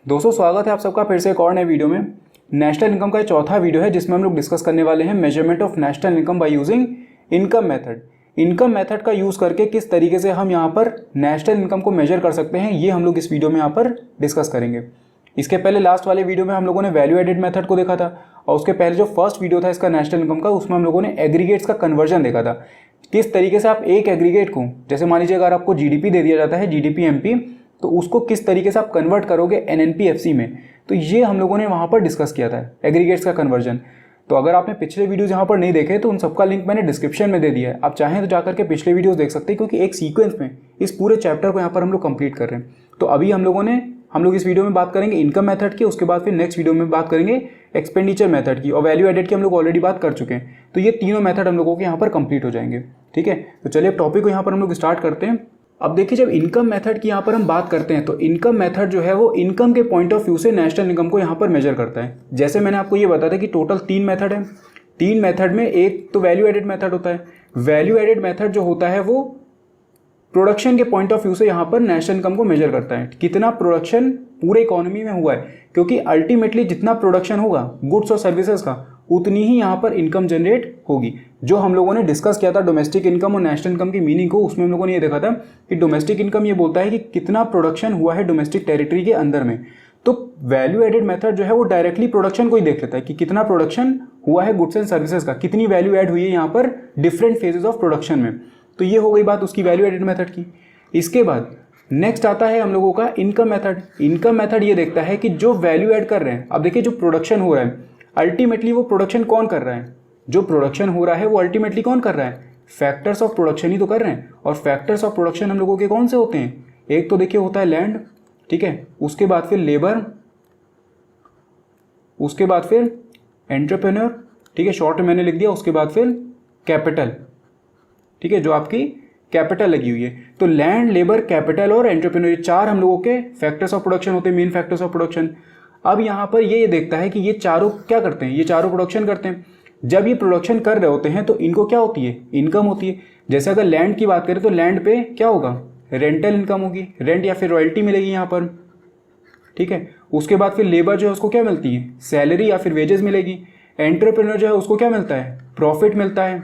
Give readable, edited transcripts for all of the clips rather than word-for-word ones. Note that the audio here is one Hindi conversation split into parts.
दोस्तों स्वागत है आप सबका फिर से एक और नए वीडियो में। नेशनल इनकम का चौथा वीडियो है जिसमें हम लोग डिस्कस करने वाले हैं measurement of national income by using income method. Income method का यूज़ करके किस तरीके से हम यहाँ पर नेशनल इनकम को मेजर कर सकते हैं ये हम लोग इस वीडियो में यहाँ पर डिस्कस करेंगे। इसके पहले लास्ट वाले वीडियो में हम लोगों ने वैल्यू एडेड मेथड को देखा था और उसके पहले जो फर्स्ट वीडियो था इसका नेशनल इनकम का उसमें हम लोगों ने एग्रीगेट्स का कन्वर्जन देखा था। किस तरीके से आप एक एग्रीगेट को, जैसे मान लीजिए अगर आपको जीडीपी दे दिया जाता है, जीडीपी एमपी, तो उसको किस तरीके से आप कन्वर्ट करोगे एनएनपी-एफसी में, तो ये हम लोगों ने वहाँ पर डिस्कस किया था एग्रीगेट्स का कन्वर्जन। तो अगर आपने पिछले वीडियोस यहाँ पर नहीं देखे तो उन सबका लिंक मैंने डिस्क्रिप्शन में दे दिया है, आप चाहें तो जाकर के पिछले वीडियोस देख सकते हैं, क्योंकि एक सीक्वेंस में इस पूरे चैप्टर को यहाँ पर हम लोग कंप्लीट कर रहे हैं। तो अभी हम लोग इस वीडियो में बात करेंगे इनकम मेथड की, उसके बाद फिर नेक्स्ट वीडियो में बात करेंगे एक्सपेंडिचर मेथड की, और वैल्यू एडेड की हम लोग ऑलरेडी बात कर चुके हैं। तो ये तीनों मेथड हम लोगों के यहाँ पर कंप्लीट हो जाएंगे। ठीक है, तो चलिए अब टॉपिक को यहाँ पर हम लोग स्टार्ट करते हैं। अब देखिए, जब इनकम मेथड की यहाँ पर हम बात करते हैं तो इनकम मेथड जो है वो इनकम के पॉइंट ऑफ व्यू से नेशनल इनकम को यहाँ पर मेजर करता है। जैसे मैंने आपको ये बताया था कि टोटल 3 मेथड है। 3 मेथड में एक तो वैल्यू एडेड मेथड होता है। वैल्यू एडेड मेथड जो होता है वो प्रोडक्शन के पॉइंट ऑफ व्यू से यहाँ पर नेशनल इनकम को मेजर करता है, कितना प्रोडक्शन पूरे इकोनॉमी में हुआ है, क्योंकि अल्टीमेटली जितना प्रोडक्शन होगा गुड्स और सर्विसेज का उतनी ही यहाँ पर इनकम जनरेट होगी। जो हम लोगों ने डिस्कस किया था डोमेस्टिक इनकम और नेशनल इनकम की मीनिंग को, उसमें हम लोगों ने ये देखा था कि डोमेस्टिक इनकम ये बोलता है कि कितना प्रोडक्शन हुआ है डोमेस्टिक टेरिटरी के अंदर में। तो वैल्यू एडेड मेथड जो है वो डायरेक्टली प्रोडक्शन को ही देख लेता है कि कितना प्रोडक्शन हुआ है गुड्स एंड सर्विसेज का, कितनी वैल्यू ऐड हुई है यहाँ पर डिफरेंट फेजेस ऑफ प्रोडक्शन में। तो ये हो गई बात उसकी वैल्यू एडेड मेथड की। इसके बाद नेक्स्ट आता है हम लोगों का इनकम मेथड। इनकम मेथड ये देखता है कि जो वैल्यू ऐड कर रहे हैं, अब देखिए जो प्रोडक्शन हो रहा है अल्टीमेटली वो प्रोडक्शन कौन कर रहा है, जो प्रोडक्शन हो रहा है वो अल्टीमेटली कौन कर रहा है, फैक्टर्स ऑफ प्रोडक्शन ही तो कर रहे हैं। और फैक्टर्स ऑफ प्रोडक्शन हम लोगों के कौन से होते हैं, एक तो देखिए होता है लैंड, ठीक है, उसके बाद फिर लेबर, उसके बाद फिर एंटरप्रेन्योर, ठीक है, शॉर्ट में मैंने लिख दिया, उसके बाद फिर कैपिटल, ठीक है, जो आपकी कैपिटल लगी हुई है। तो लैंड, लेबर, कैपिटल और एंटरप्रेन्योर, 4 हम लोगों के फैक्टर्स ऑफ प्रोडक्शन होते हैं, मेन फैक्टर्स ऑफ प्रोडक्शन। अब यहाँ पर ये देखता है कि ये चारों क्या करते हैं, ये चारों प्रोडक्शन करते हैं। जब ये प्रोडक्शन कर रहे होते हैं तो इनको क्या होती है, इनकम होती है। जैसे अगर लैंड की बात करें तो लैंड पे क्या होगा, रेंटल इनकम होगी, रेंट या फिर रॉयल्टी मिलेगी यहाँ पर, ठीक है। उसके बाद फिर लेबर जो है उसको क्या मिलती है, सैलरी या फिर वेजेस मिलेगी। एंटरप्रेन्योर जो है उसको क्या मिलता है, प्रॉफिट मिलता है।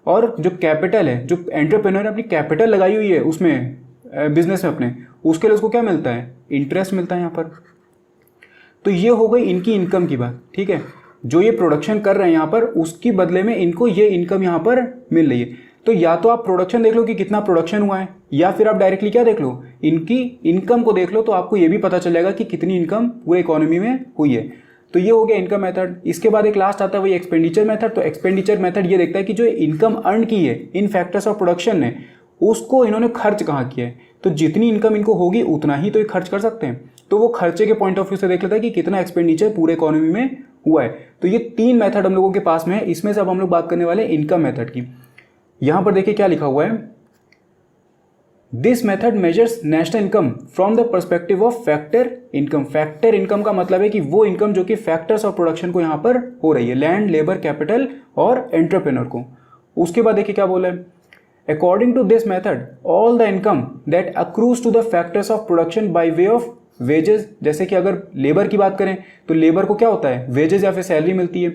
और जो कैपिटल है, जो एंटरप्रेन्योर ने अपनी कैपिटल लगाई हुई है उसमें बिजनेस में अपने, उसके लिए उसको क्या मिलता है, इंटरेस्ट मिलता है यहाँ पर। तो ये हो गई इनकी इनकम की बात, ठीक है। जो ये प्रोडक्शन कर रहे हैं यहाँ पर उसकी बदले में इनको ये इनकम यहाँ पर मिल रही है। तो या तो आप प्रोडक्शन देख लो कि कितना प्रोडक्शन हुआ है, या फिर आप डायरेक्टली क्या देख लो, इनकी इनकम को देख लो, तो आपको ये भी पता चल जाएगा कि कितनी इनकम पूरे इकोनॉमी में हुई है। तो ये हो गया इनकम मेथड। इसके बाद एक लास्ट आता है वही एक्सपेंडिचर मेथड। तो एक्सपेंडिचर मेथड ये देखता है कि जो इनकम अर्न की है इन फैक्टर्स ऑफ प्रोडक्शन ने, उसको इन्होंने खर्च कहाँ किया है। तो जितनी इनकम इनको होगी उतना ही तो ये खर्च कर सकते हैं। तो वो खर्चे के पॉइंट ऑफ व्यू से देख लेता है कि कितना एक्सपेंडिचर पूरे इकोनॉमी में हुआ है। तो ये 3 मेथड हम लोगों के पास में है। इसमें से अब हम लोग बात करने वाले इनकम मेथड की। यहां पर देखिए क्या लिखा हुआ है, this method measures national income from the perspective of factor income. Factor income का मतलब है कि वो इनकम जो कि फैक्टर्स ऑफ प्रोडक्शन को यहां पर हो रही है, लैंड, लेबर, कैपिटल और एंटरप्रेन्योर को। उसके बाद देखिए क्या बोला है, according to this method all the income that accrues to the factors of production by way of wages. जैसे कि अगर लेबर की बात करें तो लेबर को क्या होता है, वेजेस या फिर सैलरी मिलती है।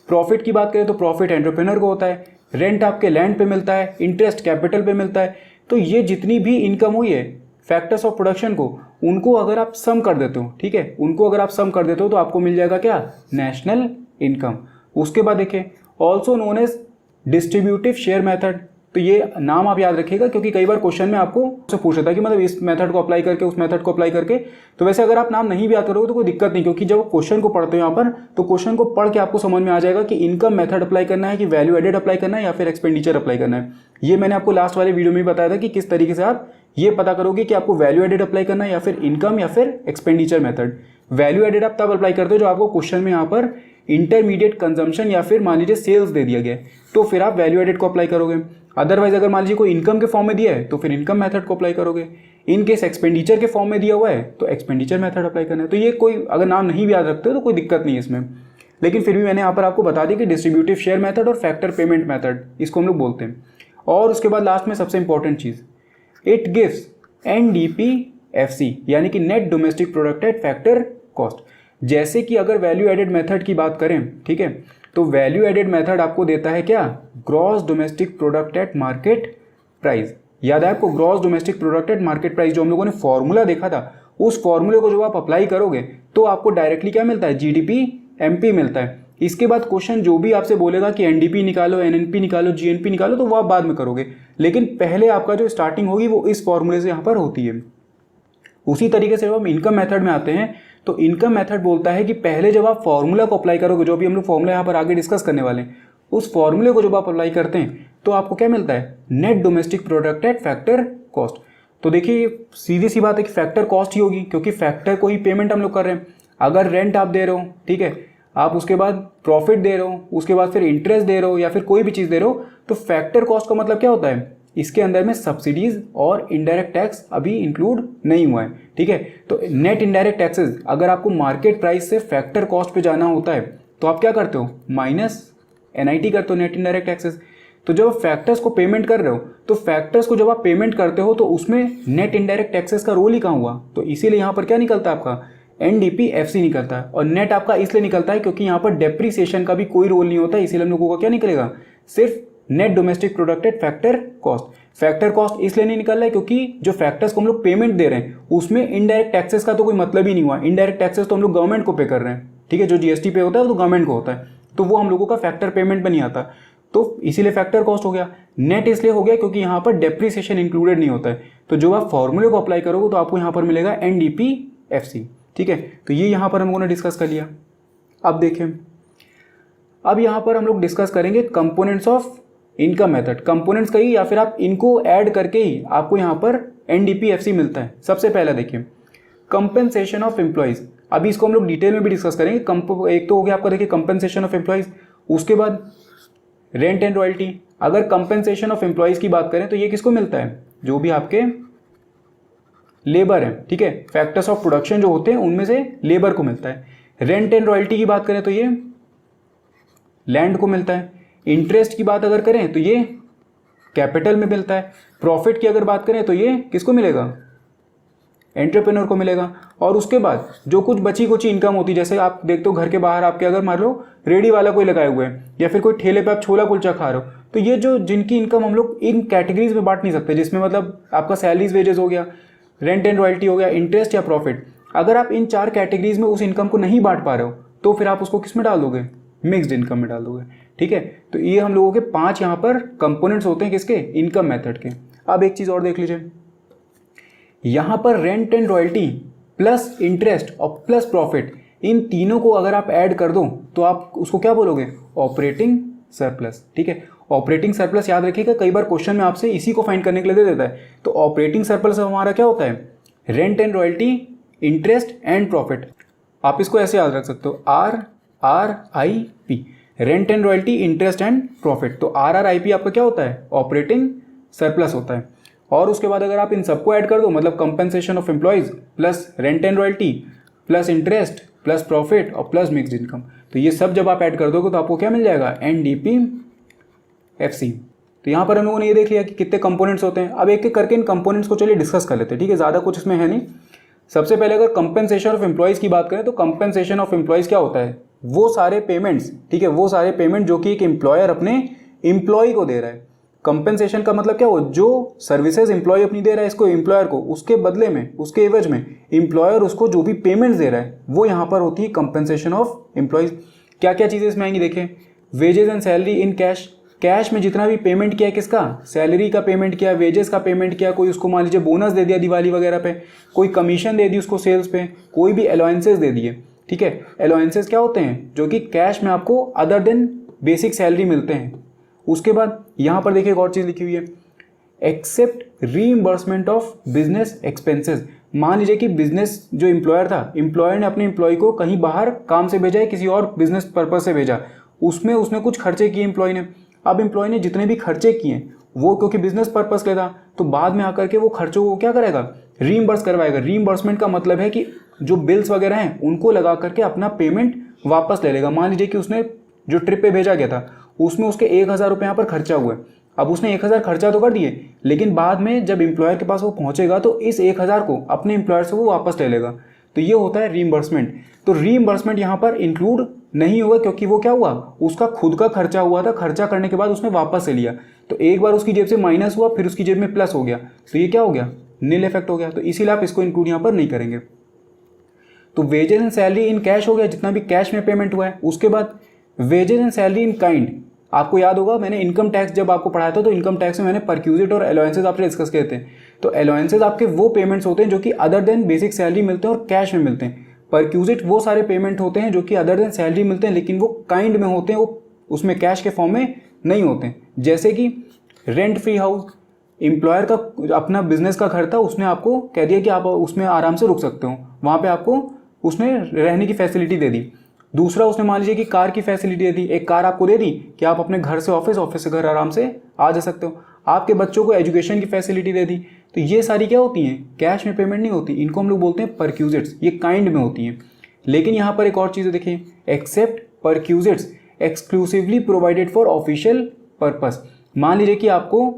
प्रॉफिट की बात करें तो प्रॉफिट एंटरप्रेन्योर को होता है। रेंट आपके लैंड पे मिलता है, इंटरेस्ट कैपिटल पे मिलता है। तो ये जितनी भी इनकम हुई है फैक्टर्स ऑफ प्रोडक्शन को, उनको अगर आप सम कर देते हो, ठीक है, उनको अगर आप सम कर देते हो तो आपको मिल जाएगा क्या, नेशनल इनकम। उसके बाद देखिए also known as distributive share method. तो ये नाम आप याद रखिएगा, क्योंकि कई बार क्वेश्चन में आपको से पूछा था कि मतलब इस मेथड को अप्लाई करके उस मेथड को अप्लाई करके। तो वैसे अगर आप नाम नहीं भी याद करोगे तो कोई दिक्कत नहीं, क्योंकि जब क्वेश्चन को पढ़ते हो यहाँ पर तो क्वेश्चन को पढ़ के आपको समझ में आ जाएगा कि इनकम मेथड अप्लाई करना है, कि वैल्यू एडेड अप्लाई करना है, या फिर एक्सपेंडिचर अप्लाई करना है। ये मैंने आपको लास्ट वाले वीडियो में बताया था कि किस तरीके से आप ये पता करोगे कि आपको वैल्यू एडेड अप्लाई करना है या फिर इनकम या फिर एक्सपेंडिचर मेथड। वैल्यू एडेड आप तब अप्लाई करते हो जो आपको क्वेश्चन में यहाँ पर इंटरमीडिएट कंजम्पशन या फिर मान लीजिए सेल्स दे दिया गया है, तो फिर आप वैल्यू एडेड को अप्लाई करोगे। अदरवाइज अगर मान लीजिए कोई इनकम के फॉर्म में दिया है तो फिर इनकम मेथड को अप्लाई करोगे। इन केस एक्सपेंडिचर के फॉर्म में दिया हुआ है तो एक्सपेंडिचर मेथड अप्लाई करना है। तो ये कोई अगर नाम नहीं भी याद रखते हो तो कोई दिक्कत नहीं है इसमें, लेकिन फिर भी मैंने यहाँ पर आपको बता दी कि डिस्ट्रीब्यूटिव शेयर मेथड और फैक्टर पेमेंट मेथड इसको हम लोग बोलते हैं। और उसके बाद लास्ट में सबसे important cheese, it gives NDP-FC यानी कि net domestic product at factor cost. जैसे कि अगर वैल्यू एडेड मेथड की बात करें, ठीक है, तो वैल्यू एडेड मेथड आपको देता है क्या, gross domestic product at market price. याद है आपको, gross domestic product at market price जो हम लोगों ने फॉर्मूला देखा था, उस फॉर्मूले को जब आप अप्लाई करोगे तो आपको डायरेक्टली क्या मिलता है, जीडीपी एमपी मिलता है। इसके बाद क्वेश्चन जो भी आपसे बोलेगा कि एनडीपी निकालो, एनएनपी निकालो, जीएनपी निकालो, तो वो आप बाद में करोगे, लेकिन पहले आपका जो स्टार्टिंग होगी वो इस फॉर्मूले से यहाँ पर होती है। उसी तरीके से जब हम इनकम मेथड में आते हैं तो इनकम मेथड बोलता है कि पहले जब आप फॉर्मूला को अप्लाई करोगे, जो भी हम लोग फॉर्मूला यहाँ पर आगे डिस्कस करने वाले हैं, उस फॉर्मूले को जब आप अप्लाई करते हैं तो आपको क्या मिलता है, net domestic product at factor cost. तो देखिए सीधी सी बात है कि फैक्टर कॉस्ट ही होगी, क्योंकि फैक्टर को ही पेमेंट हम लोग कर रहे हैं। अगर रेंट आप दे रहे हो, ठीक है, आप उसके बाद प्रॉफिट दे रहे हो, उसके बाद फिर इंटरेस्ट दे रहे हो या फिर कोई भी चीज़ दे रहे हो, तो फैक्टर कॉस्ट का मतलब क्या होता है, इसके अंदर में सब्सिडीज और इनडायरेक्ट टैक्स अभी इंक्लूड नहीं हुआ है, ठीक है। तो नेट इनडायरेक्ट टैक्सेस, अगर आपको मार्केट प्राइस से फैक्टर कॉस्ट पे जाना होता है तो आप क्या करते हो, माइनस एनआईटी करते हो, नेट इनडायरेक्ट टैक्सेस। तो जब आप फैक्टर्स को पेमेंट कर रहे हो, तो फैक्टर्स को जब आप पेमेंट करते हो तो उसमें नेट इनडायरेक्ट टैक्सेस का रोल ही कहाँ हुआ, तो इसीलिए यहाँ पर क्या निकलता है आपका, एनडीपीएफसी निकलता है। और नेट आपका इसलिए निकलता है क्योंकि यहाँ पर डेप्रीसिएशन का भी कोई रोल नहीं होता, इसीलिए हम लोगों का क्या निकलेगा, सिर्फ net domestic product at factor cost. Factor cost इसलिए नहीं निकल रहा है क्योंकि जो फैक्टर्स को हम लोग पेमेंट दे रहे हैं उसमें इनडायरेक्ट टैक्सेस का तो कोई मतलब ही नहीं हुआ। इनडायरेक्ट टैक्सेस तो हम लोग गवर्नमेंट को पे कर रहे हैं, ठीक है, जो जीएसटी पे होता है वो तो गवर्नमेंट को होता है, तो वो हम लोगों का फैक्टर पेमेंट में नहीं आता, तो इसीलिए फैक्टर कॉस्ट हो गया। नेट इसलिए हो गया क्योंकि यहाँ पर डेप्रीसिएशन इंक्लूडेड नहीं होता है। तो जो आप फॉर्मूले को अप्लाई करोगे तो आपको यहाँ पर मिलेगा एनडीपीएफसी, ठीक है। तो ये यहाँ पर हम लोगों ने डिस्कस कर लिया। अब देखें, अब यहाँ पर हम लोग डिस्कस करेंगे components of income method. Components का ही या फिर आप इनको ऐड करके ही आपको यहाँ पर एनडीपीएफसी मिलता है। सबसे पहले देखिए कंपेंसेशन ऑफ एम्प्लॉइज, अभी इसको हम लोग डिटेल में भी डिस्कस करेंगे। एक तो हो गया आपका देखिए कंपेंसेशन ऑफ एम्प्लॉइज, उसके बाद रेंट एंड रॉयल्टी। अगर कंपेंसेशन ऑफ एम्प्लॉइज की बात करें तो ये किसको मिलता है, जो भी आपके लेबर है, ठीक है, फैक्टर्स ऑफ प्रोडक्शन जो होते हैं उनमें से लेबर को मिलता है। रेंट एंड रॉयल्टी की बात करें तो ये लैंड को मिलता है। इंटरेस्ट की बात अगर करें तो ये कैपिटल में मिलता है। प्रॉफिट की अगर बात करें तो ये किसको मिलेगा, एंटरप्रेन्योर को मिलेगा। और उसके बाद जो कुछ बची कुछ इनकम होती है, जैसे आप देखते हो घर के बाहर आपके अगर मान लो रेडी वाला कोई लगाए हुए हैं या फिर कोई ठेले पे आप छोला कुलचा खा रहे हो, तो ये जो जिनकी इनकम हम लोग इन कैटेगरीज में बांट नहीं सकते, जिसमें मतलब आपका सैलरीज वेजेस हो गया, रेंट एंड रॉयल्टी हो गया, इंटरेस्ट या प्रॉफिट। अगर आप इन 4 कैटेगरीज में उस इनकम को नहीं बांट पा रहे हो तो फिर आप उसको किस में डाल दोगे, मिक्स्ड इनकम में डाल दोगे, ठीक है। तो ये हम लोगों के 5 यहाँ पर कंपोनेंट्स होते हैं किसके, इनकम मेथड के। अब एक चीज़ और देख लीजिए, यहाँ पर rent and royalty plus interest और प्लस प्रॉफिट, इन तीनों को अगर आप ऐड कर दो तो आप उसको क्या बोलोगे, ऑपरेटिंग सरप्लस, ठीक है। ऑपरेटिंग सरप्लस याद रखिएगा, कई बार क्वेश्चन में आपसे इसी को फाइंड करने के लिए दे देता है। तो ऑपरेटिंग सरप्लस हमारा क्या होता है, rent and royalty, interest and profit. आप इसको ऐसे याद रख सकते हो, RRIP, rent and royalty, interest and profit. तो RRIP आपका क्या होता है, ऑपरेटिंग सरप्लस होता है। और उसके बाद अगर आप इन सबको ऐड कर दो, मतलब compensation of employees plus rent and royalty plus interest plus profit और प्लस मिक्स्ड इनकम, तो ये सब जब आप ऐड कर दोगे तो आपको क्या मिल जाएगा, NDPFC। तो यहाँ पर हम लोगों ने ये देख लिया कि कितने कंपोनेंट्स होते हैं। अब एक एक करके इन कंपोनेंट्स को चलिए डिस्कस कर लेते हैं, ठीक है, ज़्यादा कुछ इसमें है नहीं। सबसे पहले अगर कंपेंसेशन ऑफ एम्प्लॉइज़ की बात करें तो कंपेंसेशन ऑफ एम्प्लॉइज़ क्या होता है, वो सारे पेमेंट्स, ठीक है, वो सारे पेमेंट जो कि एक एम्प्लॉयर अपने एम्प्लॉय को दे रहा है। कंपेंसेशन का मतलब क्या हो, जो सर्विसेज एम्प्लॉय अपनी दे रहा है इसको एम्प्लॉयर को, उसके बदले में, उसके एवज में एम्प्लॉयर उसको जो भी पेमेंट्स दे रहा है वो यहाँ पर होती है कंपेंसेशन ऑफ एम्प्लॉयज़। क्या क्या चीज़ें इसमें आएंगी देखें, wages and salary in cash, cash में जितना भी पेमेंट किया है किसका, सैलरी का पेमेंट किया, वेजेस का पेमेंट किया, कोई उसको मान लीजिए बोनस दे दिया दिवाली वगैरह पे, कोई कमीशन दे दी उसको सेल्स पे, कोई भी अलाउंसेस दे दिए, ठीक है। अलाउंसेस क्या होते हैं, जो कि कैश में आपको अदर देन बेसिक सैलरी मिलते हैं। उसके बाद यहाँ पर देखिए एक और चीज़ लिखी हुई है, except reimbursement of business expenses. मान लीजिए कि बिजनेस जो एम्प्लॉयर था, एम्प्लॉयर ने अपने एम्प्लॉय को कहीं बाहर काम से भेजा है, किसी और बिजनेस पर्पज से भेजा, उसमें उसने कुछ खर्चे किए एम्प्लॉय ने। अब एम्प्लॉय ने जितने भी खर्चे किए वो क्योंकि बिजनेस पर्पस के था, तो बाद में आकर के वो खर्चों को क्या करेगा, रीइंबर्स करवाएगा। रीइंबर्समेंट का मतलब है कि जो बिल्स वगैरह हैं उनको लगा करके अपना पेमेंट वापस ले लेगा। मान लीजिए कि उसने जो ट्रिप पे भेजा गया था उसमें उसके 1000 रुपये यहाँ पर खर्चा हुआ है। अब उसने 1000 खर्चा तो कर दिए, लेकिन बाद में जब एम्प्लॉयर के पास वो पहुंचेगा तो इस 1000 को अपने एम्प्लॉयर से वो वापस ले लेगा। तो ये होता है रीइंबर्समेंट। तो रीइंबर्समेंट यहाँ पर इंक्लूड नहीं हुआ क्योंकि वो क्या हुआ, उसका खुद का खर्चा हुआ था, खर्चा करने के बाद उसने वापस से लिया, तो एक बार उसकी जेब से माइनस हुआ फिर उसकी जेब में प्लस हो गया, तो ये क्या हो गया, नील इफेक्ट हो गया। तो इसीलिए आप इसको इंक्लूड यहाँ पर नहीं करेंगे। तो wages and salary in cash हो गया, जितना भी कैश में पेमेंट हुआ है। उसके बाद wages and salary in kind, आपको याद होगा मैंने इनकम टैक्स जब आपको पढ़ाया था तो इनकम टैक्स में मैंने परक्यूजिट और अलाउंसेस आपसे डिस्कस किए थे। तो अलाउंसेस आपके वो पेमेंट्स होते हैं जो कि अदर देन बेसिक सैलरी मिलते हैं और कैश में मिलते हैं। परक्यूजिट वो सारे पेमेंट होते हैं जो कि अदर देन सैलरी मिलते हैं लेकिन वो काइंड में होते हैं, वो उसमें कैश के फॉर्म में नहीं होते हैं। जैसे कि रेंट फ्री हाउस, एम्प्लॉयर का अपना बिजनेस का घर था, उसने आपको कह दिया कि आप उसमें आराम से रुक सकते हो, वहाँ पे आपको उसने रहने की फैसिलिटी दे दी। दूसरा उसने मान लीजिए कि कार की फैसिलिटी दे दी, एक कार आपको दे दी कि आप अपने घर से ऑफिस, ऑफिस से घर आराम से आ जा सकते हो। आपके बच्चों को एजुकेशन की फैसिलिटी दे दी। तो ये सारी क्या होती हैं, कैश में पेमेंट नहीं होती, इनको हम लोग बोलते हैं परक्यूजिट्स, ये काइंड में होती हैं। लेकिन यहाँ पर एक और चीज़ देखिए, except perquisites exclusively provided for official purpose. मान लीजिए कि आपको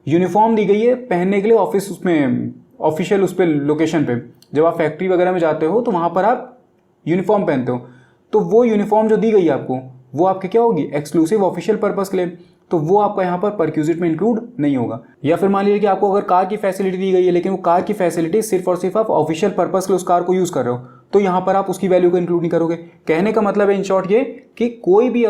यूनिफॉर्म दी गई है पहनने के लिए ऑफिस, उसमें ऑफिशियल उस पर लोकेशन पे, जब आप फैक्ट्री वगैरह में जाते हो तो वहाँ पर आप यूनिफॉर्म पहनते हो, तो वो यूनिफॉर्म जो दी गई है आपको वो आपके क्या होगी, एक्सक्लूसिव ऑफिशियल पर्पस के लिए, तो वो आपका यहाँ पर परक्यूजिट में इंक्लूड नहीं होगा। या फिर मान लीजिए कि आपको अगर कार की फैसिलिटी दी गई है लेकिन वो कार की फैसिलिटी सिर्फ और सिर्फ आप ऑफिशियल पर्पस के लिए उस कार को यूज़ कर रहे हो, तो यहाँ पर आप उसकी वैल्यू को इंक्लूड नहीं करोगे। कहने का मतलब है इन शॉर्ट ये कि कोई भी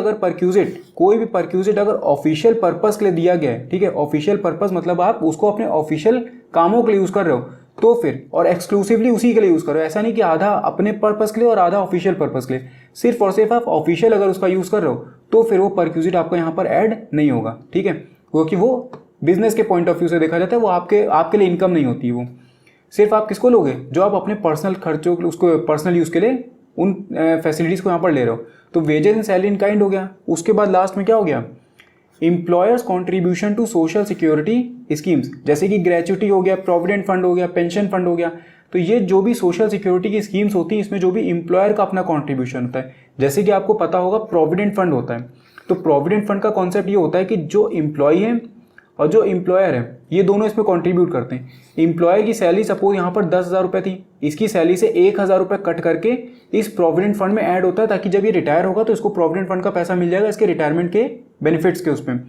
परक्यूजिट अगर ऑफिशियल पर्पस के लिए दिया गया है, ठीक है, ऑफिशियल पर्पस मतलब आप उसको अपने ऑफिशियल कामों के लिए यूज़ कर रहे हो, तो फिर और एक्सक्लूसिवली उसी के लिए यूज़ करो। ऐसा नहीं कि आधा अपने पर्पस के लिए और आधा ऑफिशियल पर्पस के लिए, सिर्फ और सिर्फ आप ऑफिशियल अगर उसका यूज़ कर रहे हो तो फिर वो परक्यूजिट आपको यहाँ पर ऐड नहीं होगा, ठीक है, क्योंकि वो बिजनेस के पॉइंट ऑफ व्यू से देखा जाता है, वो आपके लिए इनकम नहीं होती। वो सिर्फ आप किसको लोगे, जो आप अपने पर्सनल खर्चों उसको पर्सनल यूज़ के लिए उन फैसिलिटीज़ को यहाँ पर ले रहे हो। तो wages and salary in kind हो गया। उसके बाद लास्ट में क्या हो गया, employers contribution to social security schemes, जैसे कि ग्रेच्युटी हो गया, प्रोविडेंट फंड हो गया, पेंशन फंड हो गया। तो ये जो भी सोशल सिक्योरिटी की स्कीम्स होती हैं इसमें जो भी एम्प्लॉयर का अपना कॉन्ट्रीब्यूशन होता है, जैसे कि आपको पता होगा प्रोविडेंट फंड होता है। तो प्रोविडेंट फंड का कॉन्सेप्ट ये होता है कि जो एम्प्लॉय है और जो एम्प्लॉयर है ये दोनों इसमें कंट्रीब्यूट करते हैं। एम्प्लॉयर की सैलरी सपोज यहाँ पर 10,000 रुपये थी, इसकी सैलरी से 1,000 रुपये कट करके इस प्रोविडेंट फंड में ऐड होता है ताकि जब ये रिटायर होगा तो इसको प्रोविडेंट फंड का पैसा मिल जाएगा इसके रिटायरमेंट के बेनिफिट्स के उसमें।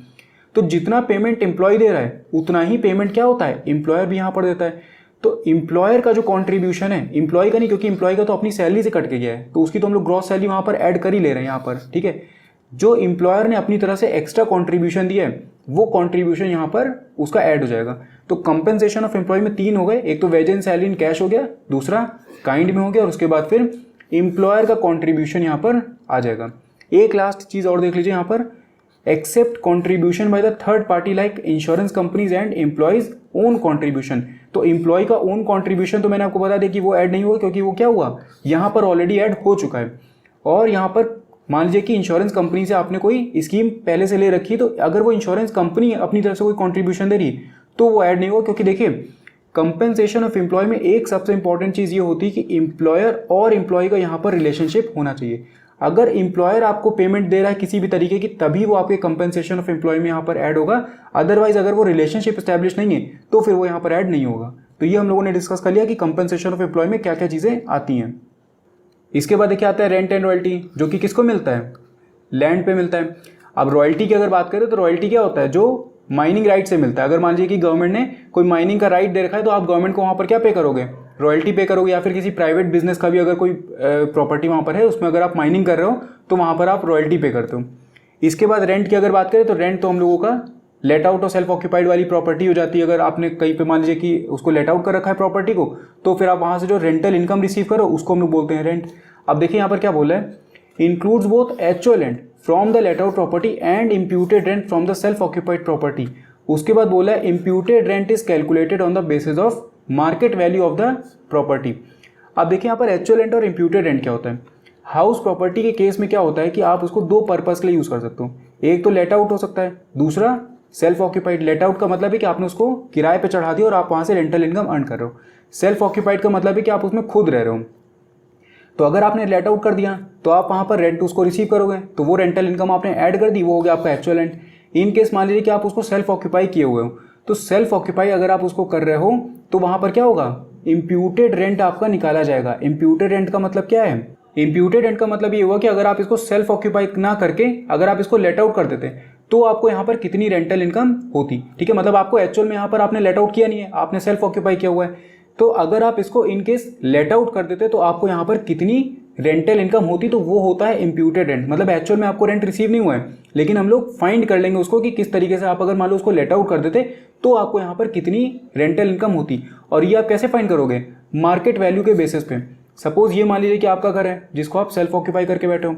तो जितना पेमेंट एम्प्लॉय दे रहा है उतना ही पेमेंट क्या होता है, एम्प्लॉयर भी यहाँ पर देता है। तो एम्प्लॉयर का जो कॉन्ट्रीब्यूशन है, एम्प्लॉय का नहीं, क्योंकि एम्प्लॉय का तो अपनी सैलरी से कट के गया है तो उसकी तो हम लोग ग्रॉस सैलरी वहाँ पर ऐड कर ही ले रहे हैं यहाँ पर, ठीक है। जो एम्प्लॉयर ने अपनी तरह से एक्स्ट्रा कॉन्ट्रीब्यूशन दिया है वो कॉन्ट्रीब्यूशन यहाँ पर उसका ऐड हो जाएगा। तो कंपेंसेशन ऑफ एम्प्लॉय में 3 हो गए, एक तो wage and salary in cash हो गया, दूसरा काइंड में हो गया और उसके बाद फिर एम्प्लॉयर का कॉन्ट्रीब्यूशन यहाँ पर आ जाएगा। एक लास्ट चीज़ और देख लीजिए यहाँ पर, except contribution by the third party like insurance companies and employees own contribution. तो एम्प्लॉय का ओन कॉन्ट्रीब्यूशन तो मैंने आपको बता दिया कि वो ऐड नहीं होगा क्योंकि वो क्या हुआ, यहाँ पर ऑलरेडी ऐड हो चुका है। और यहाँ पर मान लीजिए कि इंश्योरेंस कंपनी से आपने कोई स्कीम पहले से ले रखी है, तो अगर वो इंश्योरेंस कंपनी अपनी तरफ से कोई कॉन्ट्रीब्यूशन दे रही है तो वो ऐड नहीं होगा, क्योंकि देखिए कंपेंसेशन ऑफ एम्प्लॉय में एक सबसे इंपॉर्टेंट चीज़ ये होती है कि एम्प्लॉयर और एम्प्लॉय का यहाँ पर रिलेशनशिप होना चाहिए। अगर एम्प्लॉयर आपको पेमेंट दे रहा है किसी भी तरीके की तभी वो आपके कंपेंसेशन ऑफ एम्प्लॉय में यहाँ पर ऐड होगा, अदरवाइज अगर वो रिलेशनशिप एस्टैब्लिश नहीं है तो फिर वो यहाँ पर ऐड नहीं होगा। तो ये हम लोगों ने डिस्कस कर लिया कि कंपेंसेशन ऑफ एम्प्लॉय में क्या क्या चीज़ें आती हैं। इसके बाद देखिए आता है रेंट एंड रॉयल्टी, जो कि किसको मिलता है, लैंड पे मिलता है। अब रॉयल्टी की अगर बात करें तो रॉयल्टी क्या होता है, जो माइनिंग राइट से मिलता है। अगर मान लीजिए कि गवर्नमेंट ने कोई माइनिंग का राइट दे रखा है तो आप गवर्नमेंट को वहाँ पर क्या पे करोगे, रॉयल्टी पे करोगे। या फिर किसी प्राइवेट बिजनेस का भी अगर कोई प्रॉपर्टी वहाँ पर है उसमें अगर आप माइनिंग कर रहे हो तो वहाँ पर आप रॉयल्टी पे करते हो। इसके बाद रेंट की अगर बात करें तो रेंट तो हम लोगों का लेट आउट और सेल्फ ऑक्यूपाइड वाली प्रॉपर्टी हो जाती है। अगर आपने कहीं पे मान लीजिए कि उसको लेट आउट कर रखा है प्रॉपर्टी को, तो फिर आप वहाँ से जो रेंटल इनकम रिसीव करो उसको हम लोग बोलते हैं रेंट। अब देखिए यहाँ पर क्या बोला है, includes both actual rent from the let out property and imputed rent from the self occupied property. उसके बाद बोला है imputed rent is calculated on the basis of market value of the property. अब देखिए यहाँ पर एक्चुअल रेंट और इम्प्यूटेड रेंट क्या होता है। हाउस प्रॉपर्टी के केस में क्या होता है कि आप उसको 2 पर्पस के लिए यूज़ कर सकते हो, एक तो लेट आउट हो सकता है, दूसरा सेल्फ ऑक्यूपाइड। लेट आउट का मतलब है कि आपने उसको किराए पे चढ़ा दिया और आप वहाँ से रेंटल इनकम अर्न कर रहे हो। सेल्फ ऑक्यूपाइड का मतलब है कि आप उसमें खुद रह रहे हो। तो अगर आपने लेट आउट कर दिया तो आप वहाँ पर रेंट उसको रिसीव करोगे, तो वो रेंटल इनकम आपने ऐड कर दी, वो हो गया आपका एक्चुअल रेंट। इन केस मान लीजिए कि आप उसको सेल्फ ऑक्यूपाई किए हुए हो, तो सेल्फ ऑक्यूपाई अगर आप उसको कर रहे हो तो वहाँ पर क्या होगा, इम्प्यूटेड रेंट आपका निकाला जाएगा। इम्प्यूटेड रेंट का मतलब क्या है? इम्प्यूटेड रेंट का मतलब ये हुआ कि अगर आप इसको सेल्फ ऑक्यूपाई ना करके अगर आप इसको लेट आउट कर देते तो आपको यहाँ पर कितनी रेंटल इनकम होती। ठीक है, मतलब आपको एक्चुअल में यहाँ पर आपने लेट आउट किया नहीं है, आपने सेल्फ ऑक्यूपाई किया हुआ है। तो अगर आप इसको इन केस लेट आउट कर देते तो आपको यहाँ पर कितनी रेंटल इनकम होती, तो वो होता है इम्प्यूटेड रेंट। मतलब एक्चुअल में आपको रेंट रिसीव नहीं हुआ है, लेकिन हम लोग फाइंड कर लेंगे उसको कि किस तरीके से आप अगर मान लो उसको लेट आउट कर देते तो आपको यहाँ पर कितनी रेंटल इनकम होती। और ये आप कैसे फाइंड करोगे? मार्केट वैल्यू के बेसिस पे। सपोज ये मान लीजिए कि आपका घर है जिसको आप सेल्फ ऑक्यूपाई करके बैठे हो,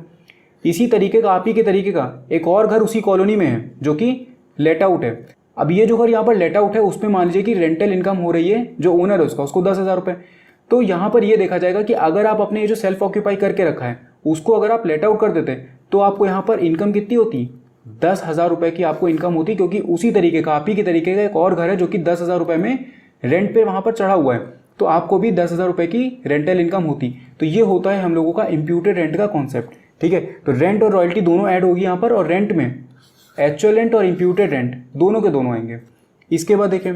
इसी तरीके का आप ही के तरीके का एक और घर उसी कॉलोनी में है जो कि लेट आउट है। अब ये जो घर यहाँ पर लेट आउट है उसमें मान लीजिए कि रेंटल इनकम हो रही है, जो ओनर है उसको 10,000 रुपये। तो यहाँ पर ये देखा जाएगा कि अगर आप अपने ये जो सेल्फ ऑक्यूपाई करके रखा है उसको अगर आप लेट आउट कर देते तो आपको यहाँ पर इनकम कितनी होती? 10,000 रुपये की आपको इनकम होती, क्योंकि उसी तरीके का आप ही के तरीके का एक और घर है जो कि 10,000 रुपये में रेंट पे वहाँ पर चढ़ा हुआ है, तो आपको भी 10,000 रुपये की रेंटल इनकम होती। तो ये होता है हम लोगों का इम्प्यूटेड रेंट का कॉन्सेप्ट। ठीक है, तो रेंट और रॉयल्टी दोनों ऐड होगी यहाँ पर, और रेंट में एक्चुअल रेंट और इम्प्यूटेड रेंट दोनों के दोनों आएंगे। इसके बाद देखें,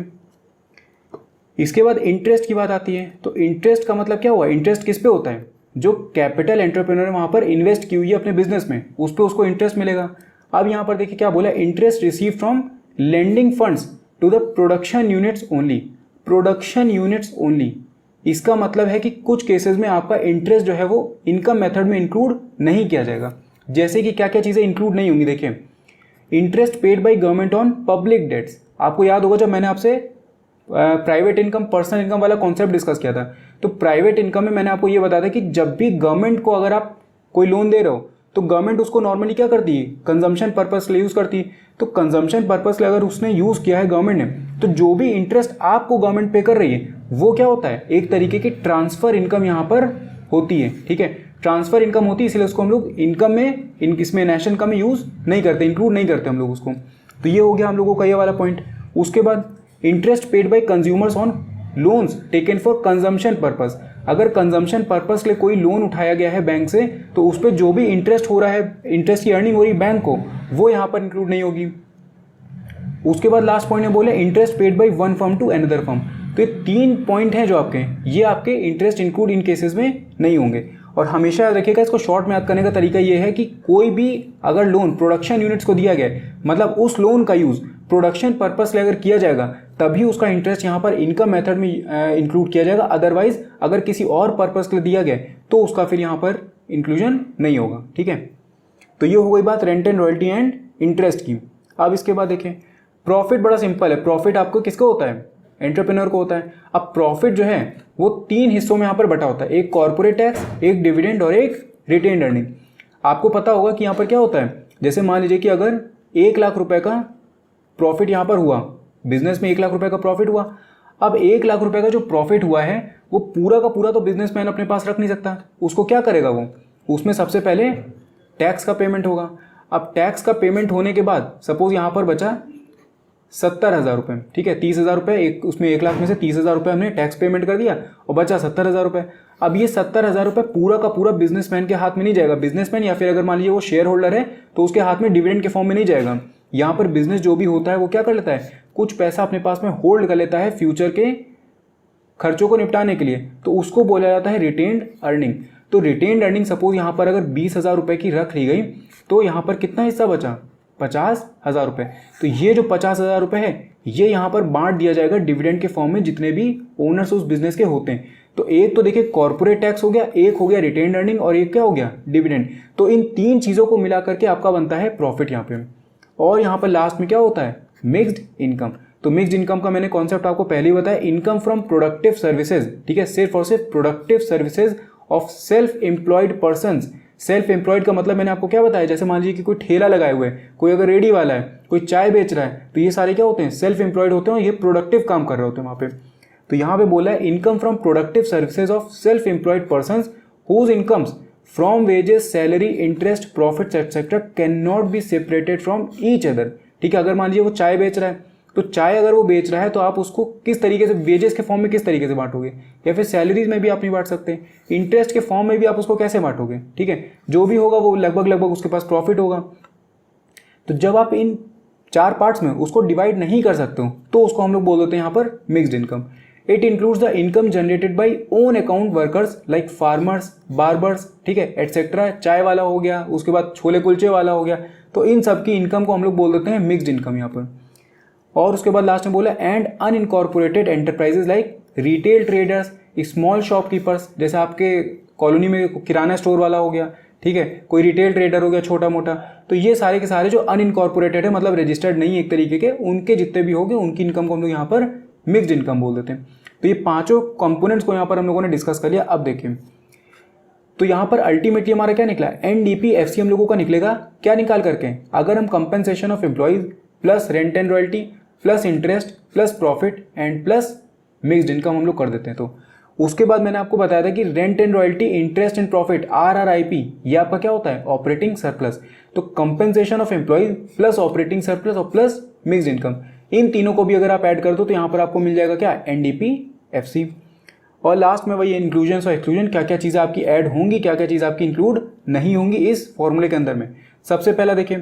इसके बाद इंटरेस्ट की बात आती है। तो इंटरेस्ट का मतलब क्या हुआ? इंटरेस्ट किस पे होता है? जो कैपिटल एंटरप्रेन्योर वहाँ पर इन्वेस्ट की हुई है अपने बिजनेस में, उस पर उसको इंटरेस्ट मिलेगा। अब यहाँ पर देखिए क्या बोला, interest receive from lending funds to the production units only. Production units only, इसका मतलब है कि कुछ केसेस में आपका इंटरेस्ट जो है वो इनकम मेथड में इंक्लूड नहीं किया जाएगा। जैसे कि क्या क्या चीज़ें इंक्लूड नहीं होंगी? देखिए, interest paid by government on public debts. आपको याद होगा जब मैंने आपसे प्राइवेट इनकम पर्सनल इनकम वाला कॉन्सेप्ट डिस्कस किया था, तो प्राइवेट इनकम में मैंने आपको ये बताया था कि जब भी गवर्नमेंट को अगर आप कोई लोन दे रहे हो तो गवर्नमेंट उसको नॉर्मली क्या करती है? कंजम्पशन पर्पस के लिए यूज़ करती है। तो कंजम्पशन पर्पस के लिए अगर उसने यूज़ किया है गवर्नमेंट ने, तो जो भी इंटरेस्ट आपको गवर्नमेंट पे कर रही है वो क्या होता है? एक तरीके की ट्रांसफ़र इनकम यहाँ पर होती है। ठीक है, ट्रांसफ़र इनकम होती है, इसलिए उसको हम लोग इनकम में इसमें नेशनल इनकम में यूज़ नहीं करते, इंक्लूड नहीं करते हम लोग उसको। तो ये हो गया हम लोगों का ये वाला पॉइंट। उसके बाद interest paid bye consumers on loans taken for consumption purpose. अगर कंजम्पशन पर्पस के लिए कोई लोन उठाया गया है बैंक से, तो उस पर जो भी इंटरेस्ट हो रहा है, इंटरेस्ट की अर्निंग हो रही है बैंक को, वो यहाँ पर इंक्लूड नहीं होगी। उसके बाद लास्ट पॉइंट में बोले interest paid by one firm to another firm. तो ये 3 पॉइंट हैं जो आपके, ये आपके इंटरेस्ट इंक्लूड इन केसेस में नहीं होंगे। और हमेशा याद रखिएगा, इसको शॉर्ट में याद करने का तरीका ये है कि कोई भी अगर लोन प्रोडक्शन यूनिट्स को दिया गया है, मतलब उस लोन का यूज़ प्रोडक्शन पर्पस ले अगर किया जाएगा तभी उसका इंटरेस्ट यहाँ पर इनकम मेथड में इंक्लूड किया जाएगा। अदरवाइज अगर किसी और पर्पस के लिए दिया गया तो उसका फिर यहाँ पर इंक्लूजन नहीं होगा। ठीक है, तो ये हो गई बात rent and royalty and interest की। अब इसके बाद देखें, प्रॉफिट बड़ा सिंपल है। प्रॉफिट आपको किसको होता है? एंटरप्रेन्योर को होता है। अब प्रॉफिट जो है वो 3 हिस्सों में यहाँ पर बटा होता है, एक कॉर्पोरेट टैक्स, एक डिविडेंड और एक रिटेन्ड अर्निंग। आपको पता होगा कि यहाँ पर क्या होता है, जैसे मान लीजिए कि अगर 1 लाख रुपए का प्रॉफिट यहाँ पर हुआ, बिजनेस में 1 लाख रुपए का प्रॉफिट हुआ। अब 1 लाख रुपए का जो प्रॉफिट हुआ है वो पूरा का पूरा तो बिजनेसमैन अपने पास रख नहीं सकता, उसको क्या करेगा वो? उसमें सबसे पहले टैक्स का पेमेंट होगा। अब टैक्स का पेमेंट होने के बाद सपोज यहाँ पर बचा 70,000 रुपये। ठीक है, 30,000 रुपये, उसमें 1 लाख में से 30,000 रुपये हमने टैक्स पेमेंट कर दिया और बचा 70,000 रुपये। अब ये 70,000 रुपये पूरा का पूरा बिजनेसमैन के हाथ में नहीं जाएगा। बिजनेसमैन या फिर अगर मान लीजिए वो शेयर होल्डर है तो उसके हाथ में डिविडेंड के फॉर्म में नहीं जाएगा। यहाँ पर बिजनेस जो भी होता है वो क्या कर लेता है, कुछ पैसा अपने पास में होल्ड कर लेता है फ्यूचर के खर्चों को निपटाने के लिए, तो उसको बोला जाता है रिटेन्ड अर्निंग। तो रिटेन्ड अर्निंग सपोज यहाँ पर अगर 20,000 रुपये की रख ली गई तो यहाँ पर कितना हिस्सा बचा? 50,000 रुपये। तो ये जो 50,000 रुपये है ये यहाँ पर बांट दिया जाएगा डिविडेंड के फॉर्म में जितने भी ओनर्स उस बिजनेस के होते हैं। तो एक तो देखिए कॉर्पोरेट टैक्स हो गया, एक हो गया रिटेन्ड अर्निंग और एक क्या हो गया? डिविडेंड। तो इन 3 चीज़ों को मिला करके आपका बनता है प्रॉफिट यहाँ पे। और यहाँ पर लास्ट में क्या होता है? Mixed income. तो मिक्स्ड इनकम का मैंने कॉन्सेप्ट आपको पहले ही बताया, इनकम फ्रॉम प्रोडक्टिव सर्विसेज। ठीक है, सिर्फ और सिर्फ productive services of self employed persons. Self employed का मतलब मैंने आपको क्या बताया, जैसे मान लीजिए कि कोई ठेला लगाए हुए है, कोई अगर रेडी वाला है, कोई चाय बेच रहा है, तो ये सारे क्या होते हैं? सेल्फ एम्प्लॉयड होते हैं और ये प्रोडक्टिव काम कर रहे होते हैं वहाँ पे। तो यहाँ पे बोला है income from productive services of self employed persons whose incomes from wages, salary, interest, profits etcetera can not be separated from each other. ठीक है, अगर मान लीजिए वो चाय बेच रहा है तो चाय अगर वो बेच रहा है तो आप उसको किस तरीके से, वेजेस के फॉर्म में किस तरीके से बांटोगे, या फिर सैलरीज में भी आप नहीं बांट सकते, इंटरेस्ट के फॉर्म में भी आप उसको कैसे बांटोगे? ठीक है, जो भी होगा वो लगभग उसके पास प्रॉफिट होगा। तो जब आप इन 4 पार्ट्स में उसको डिवाइड नहीं कर सकते हो तो उसको हम लोग बोल देते हैं यहाँ पर mixed income. It includes the income generated by own account workers like farmers, barbers, ठीक है, एटसेट्रा। चाय वाला हो गया, उसके बाद छोले कुलचे वाला हो गया, तो इन सब की इनकम को हम लोग बोल देते हैं मिक्स्ड इनकम यहाँ पर। और उसके बाद लास्ट में बोला and unincorporated enterprises like retail traders, small shopkeepers, जैसे आपके कॉलोनी में किराना स्टोर वाला हो गया, ठीक है, कोई रिटेल ट्रेडर हो गया छोटा मोटा, तो ये सारे के सारे जो अनइनकॉर्पोरेटेड है, मतलब रजिस्टर्ड नहीं है एक तरीके के, उनके जितने भी हो गए उनकी इनकम को हम लोग यहाँ पर मिक्स्ड इनकम बोल देते हैं। तो ये पांचों कंपोनेंट्स को यहाँ पर हम लोगों ने डिस्कस कर लिया। अब देखिए तो यहाँ पर अल्टीमेटली हमारा क्या निकला, NDP-FC हम लोगों का निकलेगा क्या निकाल करके, अगर हम compensation of employees plus rent and royalty plus interest plus profit and plus mixed income हम लोग कर देते हैं। तो उसके बाद मैंने आपको बताया था कि rent and royalty, interest and profit, RRIP, ये आपका क्या होता है, ऑपरेटिंग सरप्लस। तो compensation of employees plus operating surplus और प्लस मिक्स्ड इनकम, इन तीनों को भी अगर आप ऐड कर दो तो यहाँ पर आपको मिल जाएगा क्या, NDP-FC। और लास्ट में वही इंक्लूजन और एक्सक्लूजन, क्या क्या चीज़ें आपकी ऐड होंगी, क्या क्या चीज़ें आपकी इंक्लूड नहीं होंगी इस फॉर्मूले के अंदर में। सबसे पहला देखिए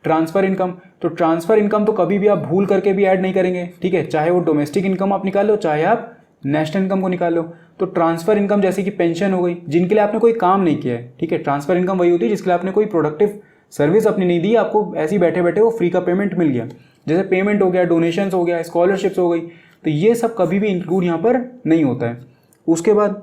ट्रांसफर इनकम। तो ट्रांसफर इनकम तो कभी भी आप भूल करके भी ऐड नहीं करेंगे, ठीक है, चाहे वो डोमेस्टिक इनकम आप निकाल लो, चाहे आप नेशनल इनकम को निकाल लो। तो ट्रांसफर इनकम जैसे कि पेंशन हो गई, जिनके लिए आपने कोई काम नहीं किया है, ठीक है, ट्रांसफर इनकम वही होती है जिसके लिए आपने कोई प्रोडक्टिव सर्विस अपनी नहीं दी, आपको ऐसे ही बैठे बैठे वो फ्री का पेमेंट मिल गया, जैसे पेमेंट हो गया, डोनेशंस हो गया, स्कॉलरशिप्स हो गई, तो ये सब कभी भी इंक्लूड यहाँ पर नहीं होता है। उसके बाद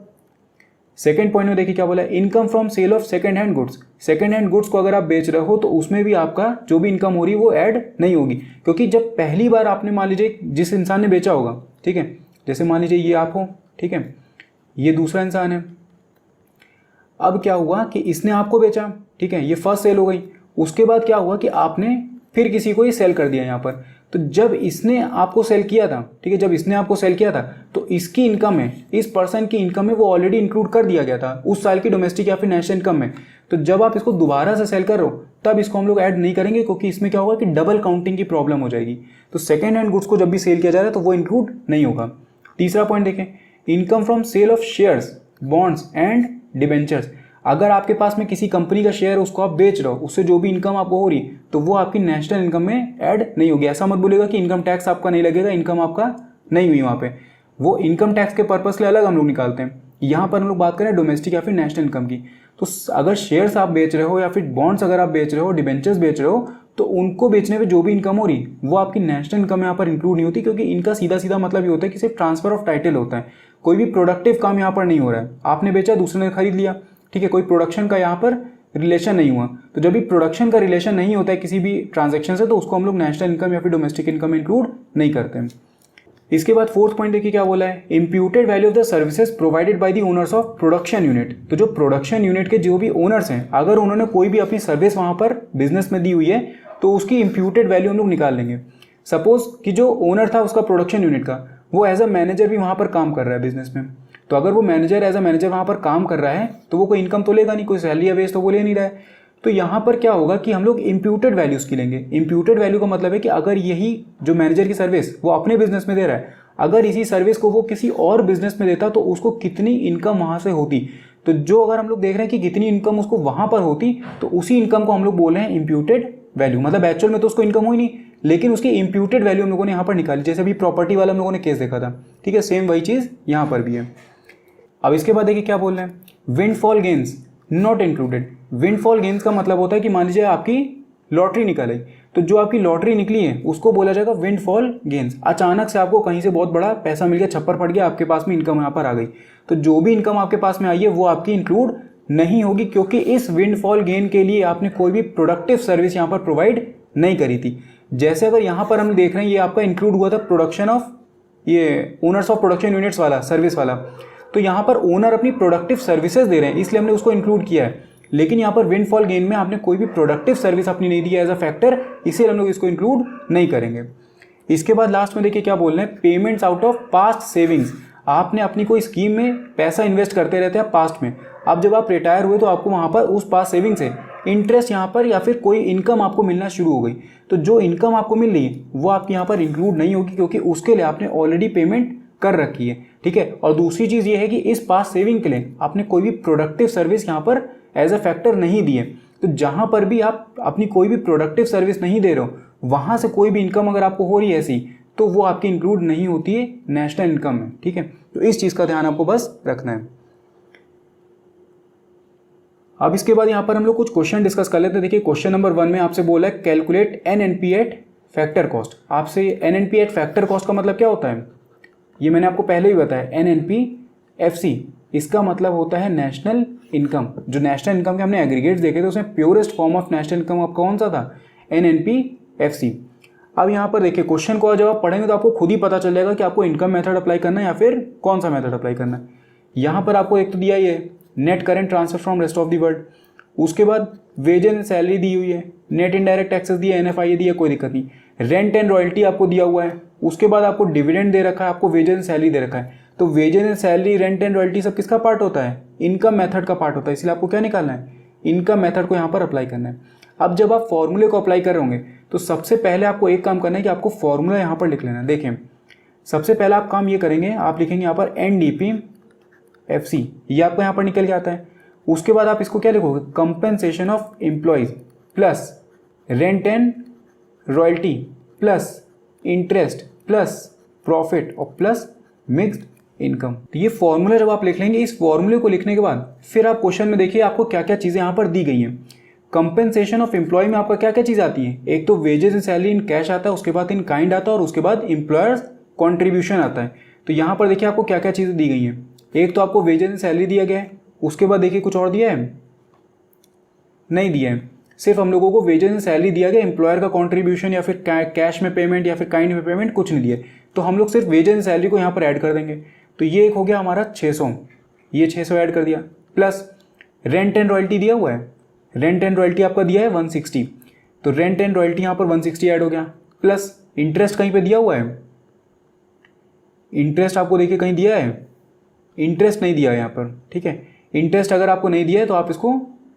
सेकंड पॉइंट में देखिए क्या बोला है, income from sale of second hand goods. Second hand goods को अगर आप बेच रहे हो तो उसमें भी आपका जो भी इनकम हो रही है वो ऐड नहीं होगी, क्योंकि जब पहली बार आपने मान लीजिए जिस इंसान ने बेचा होगा, ठीक है, जैसे मान लीजिए ये आप हो, ठीक है, ये दूसरा इंसान है, अब क्या हुआ कि इसने आपको बेचा, ठीक है, ये फर्स्ट सेल हो गई। उसके बाद क्या हुआ कि आपने फिर किसी को ये सेल कर दिया यहाँ पर। तो जब इसने आपको सेल किया था, ठीक है, जब इसने आपको सेल किया था तो इसकी इनकम में, इस पर्सन की इनकम में वो ऑलरेडी इंक्लूड कर दिया गया था उस साल की डोमेस्टिक या फिर नेशनल इनकम में। तो जब आप इसको दोबारा से सेल कर रहे हो तब इसको हम लोग ऐड नहीं करेंगे, क्योंकि इसमें क्या होगा कि डबल काउंटिंग की प्रॉब्लम हो जाएगी। तो सेकेंड हैंड गुड्स को जब भी सेल किया जा रहा है तो वो इंक्लूड नहीं होगा। तीसरा पॉइंट देखें, income from sale of shares, bonds and debentures. अगर आपके पास में किसी कंपनी का शेयर उसको आप बेच रहे हो, उससे जो भी इनकम आपको हो रही तो वो आपकी नेशनल इनकम में ऐड नहीं होगी। ऐसा मत बोलेगा कि इनकम टैक्स आपका नहीं लगेगा, इनकम आपका नहीं हुई वहाँ पे, वो इनकम टैक्स के पर्पस के लिए अलग हम लोग निकालते हैं। यहाँ पर हम लोग बात करें डोमेस्टिक या फिर नेशनल इनकम की। तो अगर शेयर्स आप बेच रहे हो या फिर बॉन्ड्स अगर आप बेच रहे हो, डिबेंचर्स बेच रहे हो, तो उनको बेचने पे जो भी इनकम हो रही वो आपकी नेशनल इनकम यहाँ पर इंक्लूड नहीं होती, क्योंकि इनका सीधा सीधा मतलब ये होता है कि सिर्फ ट्रांसफर ऑफ टाइटल होता है, कोई भी प्रोडक्टिव काम यहाँ पर नहीं हो रहा है। आपने बेचा, दूसरे ने खरीद लिया, ठीक है, कोई प्रोडक्शन का यहाँ पर रिलेशन नहीं हुआ। तो जब भी प्रोडक्शन का रिलेशन नहीं होता है किसी भी ट्रांजैक्शन से, तो उसको हम लोग नेशनल इनकम या फिर डोमेस्टिक इनकम में इंक्लूड नहीं करते हैं। इसके बाद फोर्थ पॉइंट देखिए क्या बोला है, imputed value of the services provided by the owners of production unit. तो जो प्रोडक्शन यूनिट के जो भी ओनर्स हैं, अगर उन्होंने कोई भी अपनी सर्विस वहाँ पर बिजनेस में दी हुई है तो उसकी इम्प्यूटेड वैल्यू हम लोग निकाल लेंगे। सपोज कि जो ओनर था उसका प्रोडक्शन यूनिट का, वो एज अ मैनेजर भी वहाँ पर काम कर रहा है बिजनेस में, तो अगर वो मैनेजर एज अ मैनेजर वहाँ पर काम कर रहा है तो वो कोई इनकम तो लेगा नहीं, कोई सैलरी या वेज तो वो ले नहीं रहा है। तो यहाँ पर क्या होगा कि हम लोग इम्प्यूटेड वैल्यूज की लेंगे। इम्प्यूटेड वैल्यू का मतलब है कि अगर यही जो मैनेजर की सर्विस वो अपने बिजनेस में दे रहा है, अगर इसी सर्विस को वो किसी और बिजनेस में देता तो उसको कितनी इनकम वहाँ से होती। तो जो अगर हम लोग देख रहे हैं कि कितनी इनकम उसको वहाँ पर होती, तो उसी इनकम को हम लोग बोल रहे हैं इम्प्यूटेड वैल्यू। मतलब एक्चुअल में तो उसको इनकम हुई नहीं, लेकिन उसकी इम्प्यूटेड वैल्यू हम लोगों ने यहाँ पर निकाली, जैसे अभी प्रॉपर्टी वाला हम लोगों ने केस देखा था, ठीक है, सेम वही चीज़ यहाँ पर भी है। अब इसके बाद देखिए क्या बोल रहे हैं, windfall gains not included. Windfall gains का मतलब होता है कि मान लीजिए आपकी लॉटरी निकल आई, तो जो आपकी लॉटरी निकली है उसको बोला जाएगा विंडफॉल गेन्स। अचानक से आपको कहीं से बहुत बड़ा पैसा मिल गया, छप्पर पड़ गया, आपके पास में इनकम यहाँ पर आ गई, तो जो भी इनकम आपके पास में आई है वो आपकी इंक्लूड नहीं होगी, क्योंकि इस विंडफॉल गेन के लिए आपने कोई भी प्रोडक्टिव सर्विस यहाँ पर प्रोवाइड नहीं करी थी। जैसे अगर यहाँ पर हम देख रहे हैं ये आपका इंक्लूड हुआ था प्रोडक्शन ऑफ, ये ओनर्स ऑफ प्रोडक्शन यूनिट्स वाला, सर्विस वाला, तो यहाँ पर ओनर अपनी प्रोडक्टिव सर्विसेज दे रहे हैं इसलिए हमने उसको इंक्लूड किया है। लेकिन यहाँ पर विंडफॉल गेन में आपने कोई भी प्रोडक्टिव सर्विस अपनी नहीं दी है एज अ फैक्टर, इसीलिए हम लोग इसको इंक्लूड नहीं करेंगे। इसके बाद लास्ट में देखिए क्या बोल रहे हैं, payments out of past savings. आपने अपनी कोई स्कीम में पैसा इन्वेस्ट करते रहते हैं पास्ट में, अब जब आप रिटायर हुए तो आपको वहाँ पर उस पास्ट सेविंग से इंटरेस्ट यहाँ पर या फिर कोई इनकम आपको मिलना शुरू हो गई, तो जो इनकम आपको मिल रही है वो आपकी यहाँ पर इंक्लूड नहीं होगी, क्योंकि उसके लिए आपने ऑलरेडी पेमेंट कर रखी है, ठीक है। और दूसरी चीज़ ये है कि इस पास्ट सेविंग के लिए आपने कोई भी प्रोडक्टिव सर्विस यहाँ पर एज अ फैक्टर नहीं दी है। तो जहाँ पर भी आप अपनी कोई भी प्रोडक्टिव सर्विस नहीं दे रहे हो, वहाँ से कोई भी इनकम अगर आपको हो रही है ऐसी, तो वो आपकी इंक्लूड नहीं होती है नेशनल इनकम में, ठीक है। तो इस चीज़ का ध्यान आपको बस रखना है। अब इसके बाद यहाँ पर हम लोग कुछ क्वेश्चन डिस्कस कर लेते हैं। देखिए क्वेश्चन नंबर 1 में आपसे बोला है calculate NNP eight factor cost. आपसे NNP एट फैक्टर कॉस्ट का मतलब क्या होता है, ये मैंने आपको पहले ही बताया। NNP FC इसका मतलब होता है नेशनल इनकम। जो नेशनल इनकम के हमने एग्रीगेट्स देखे थे उसमें purest form of national income आपका कौन सा था, NNP FC। अब यहाँ पर देखिए क्वेश्चन को जब आप पढ़ेंगे तो आपको खुद ही पता चल जाएगा कि आपको इनकम मेथड अप्लाई करना है या फिर कौन सा मेथड अप्लाई करना है। यहाँ पर आपको एक तो दिया ये net current transfer from rest of the world, उसके बाद वेजेस एंड सैलरी दी हुई है, नेट इनडायरेक्ट टैक्सेस दिया, NFIA दिया, कोई दिक्कत नहीं। रेंट एंड रॉयल्टी आपको दिया हुआ है, उसके बाद आपको डिविडेंड दे रखा है, आपको वेजेस एंड सैलरी दे रखा है। तो wages and salary, rent and royalty सब किसका पार्ट होता है, इनकम मेथड का पार्ट होता है। इसलिए आपको क्या निकालना है, इनकम मेथड को यहाँ पर अप्लाई करना है। अब जब आप फॉर्मूले को अप्लाई कर रहे होंगे तो सबसे पहले आपको एक काम करना है कि आपको फॉर्मूला यहाँ पर लिख लेना है। देखें सबसे पहला आप काम ये करेंगे, आप लिखेंगे यहाँ पर NDP FC, ये आपको यहाँ पर निकल के आता है। उसके बाद आप इसको क्या लिखोगे, compensation of employees plus rent and royalty plus interest plus profit और प्लस मिक्स्ड इनकम। तो ये फॉर्मूला जब आप लिख लेंगे, इस फॉर्मूले को लिखने के बाद फिर आप क्वेश्चन में देखिए आपको क्या क्या चीज़ें यहाँ पर दी गई हैं। कंपेंसेशन ऑफ एम्प्लॉय में आपका क्या क्या चीज़ आती है, एक तो wages and salary in cash आता है, उसके बाद इन काइंड आता है और उसके बाद एम्प्लॉयर्स कॉन्ट्रीब्यूशन आता है। तो यहाँ पर देखिए आपको क्या क्या चीज़ें दी गई हैं। एक तो आपको वेजेस एंड सैलरी दिया गया है, उसके बाद देखिए कुछ और दिया है, नहीं दिया है, सिर्फ हम लोगों को वेजेस एंड सैलरी दिया गया, एम्प्लॉयर का कॉन्ट्रीब्यूशन या फिर कैश में पेमेंट या फिर काइंड में पेमेंट कुछ नहीं दिया। तो हम लोग सिर्फ वेजेस एंड सैलरी को यहाँ पर ऐड कर देंगे। तो ये एक हो गया हमारा 600, ये 600 ऐड कर दिया, प्लस रेंट एंड रॉयल्टी दिया हुआ है, रेंट एंड रॉयल्टी आपका दिया है 160, तो रेंट एंड रॉयल्टी यहाँ पर 160 ऐड हो गया, प्लस इंटरेस्ट कहीं पे दिया हुआ है, इंटरेस्ट आपको देखिए कहीं दिया है, इंटरेस्ट नहीं दिया है यहाँ पर, ठीक है। इंटरेस्ट अगर आपको नहीं दिया है तो आप इसको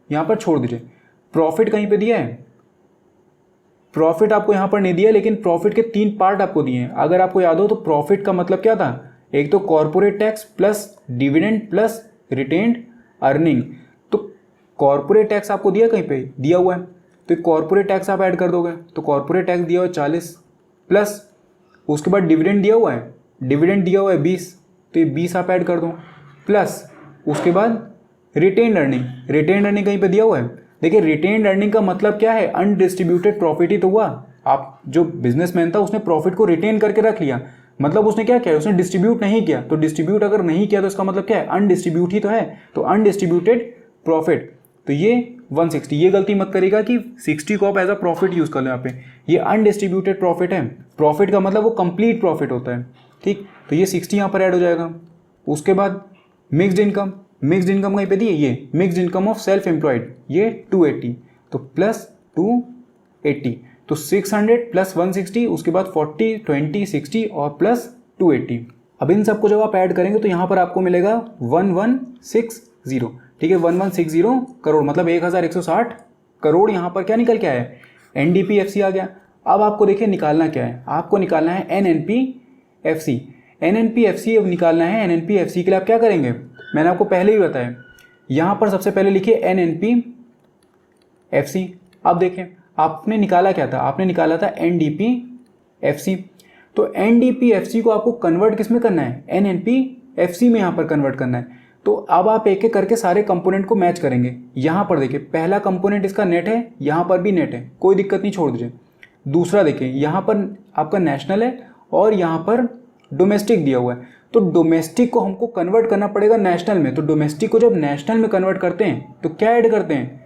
यहाँ पर छोड़ दीजिए। प्रॉफिट कहीं पे दिया है, प्रॉफिट आपको यहाँ पर नहीं दिया, लेकिन प्रॉफिट के 3 पार्ट आपको दिए हैं। अगर आपको याद हो तो प्रॉफिट का मतलब क्या था, एक तो corporate tax plus dividend plus retained earning. तो कॉर्पोरेट टैक्स आपको दिया कहीं पे दिया हुआ है, तो कॉर्पोरेट टैक्स आप ऐड कर दोगे। तो कॉर्पोरेट टैक्स दिया हुआ है 40, प्लस उसके बाद डिविडेंड दिया हुआ है, डिविडेंड दिया हुआ है 20, तो ये 20 आप ऐड कर दो, प्लस उसके बाद रिटेन्ड अर्निंग, रिटेन्ड अर्निंग कहीं पे दिया हुआ है। देखिए रिटेन्ड अर्निंग का मतलब क्या है, अनडिस्ट्रीब्यूटेड प्रॉफिट ही तो हुआ। आप जो बिजनेसमैन था उसने प्रॉफिट को रिटेन करके रख लिया, मतलब उसने क्या किया, उसने डिस्ट्रीब्यूट नहीं किया। तो डिस्ट्रीब्यूट अगर नहीं किया तो इसका मतलब क्या है, अनडिस्ट्रीब्यूट ही तो है, तो अनडिस्ट्रीब्यूटेड प्रॉफिट। तो ये 160, ये गलती मत करेगा कि 60 को आप एज अ प्रॉफिट यूज कर लो। यहाँ पे ये अनडिस्ट्रीब्यूटेड प्रॉफिट है, प्रॉफिट का मतलब वो कंप्लीट प्रॉफिट होता है, ठीक। तो ये 60 यहाँ पर ऐड हो जाएगा। उसके बाद मिक्स्ड इनकम, मिक्स्ड इनकम कहीं पे दी है, ये mixed income of self employed, ये 280, तो प्लस 280, तो 600 प्लस 160, उसके बाद 40 20 60 और प्लस 280। अब इन सबको जब आप ऐड करेंगे तो यहाँ पर आपको मिलेगा 1160, ठीक है, 1160 करोड़, मतलब 1160 करोड़ यहाँ पर क्या निकल के आया है, NDP FC आ गया। अब आपको देखिए निकालना क्या है, आपको निकालना है NNP FC। NNP FC अब निकालना है, NNP FC के लिए आप क्या करेंगे, मैंने आपको पहले ही बताया। यहाँ पर सबसे पहले लिखिए NNP FC। अब देखें आपने निकाला क्या था, आपने निकाला था NDP FC। तो NDP FC को आपको कन्वर्ट किस में करना है, NNP FC में यहाँ पर कन्वर्ट करना है। तो अब आप एक एक करके सारे कंपोनेंट को मैच करेंगे। यहाँ पर देखिए पहला कंपोनेंट इसका नेट है, यहाँ पर भी नेट है, कोई दिक्कत नहीं, छोड़ दीजिए। दूसरा देखिए यहाँ पर आपका नेशनल है और यहाँ पर डोमेस्टिक दिया हुआ है। तो डोमेस्टिक को हमको कन्वर्ट करना पड़ेगा नेशनल में। तो डोमेस्टिक को जब नेशनल में कन्वर्ट करते हैं तो क्या ऐड करते हैं,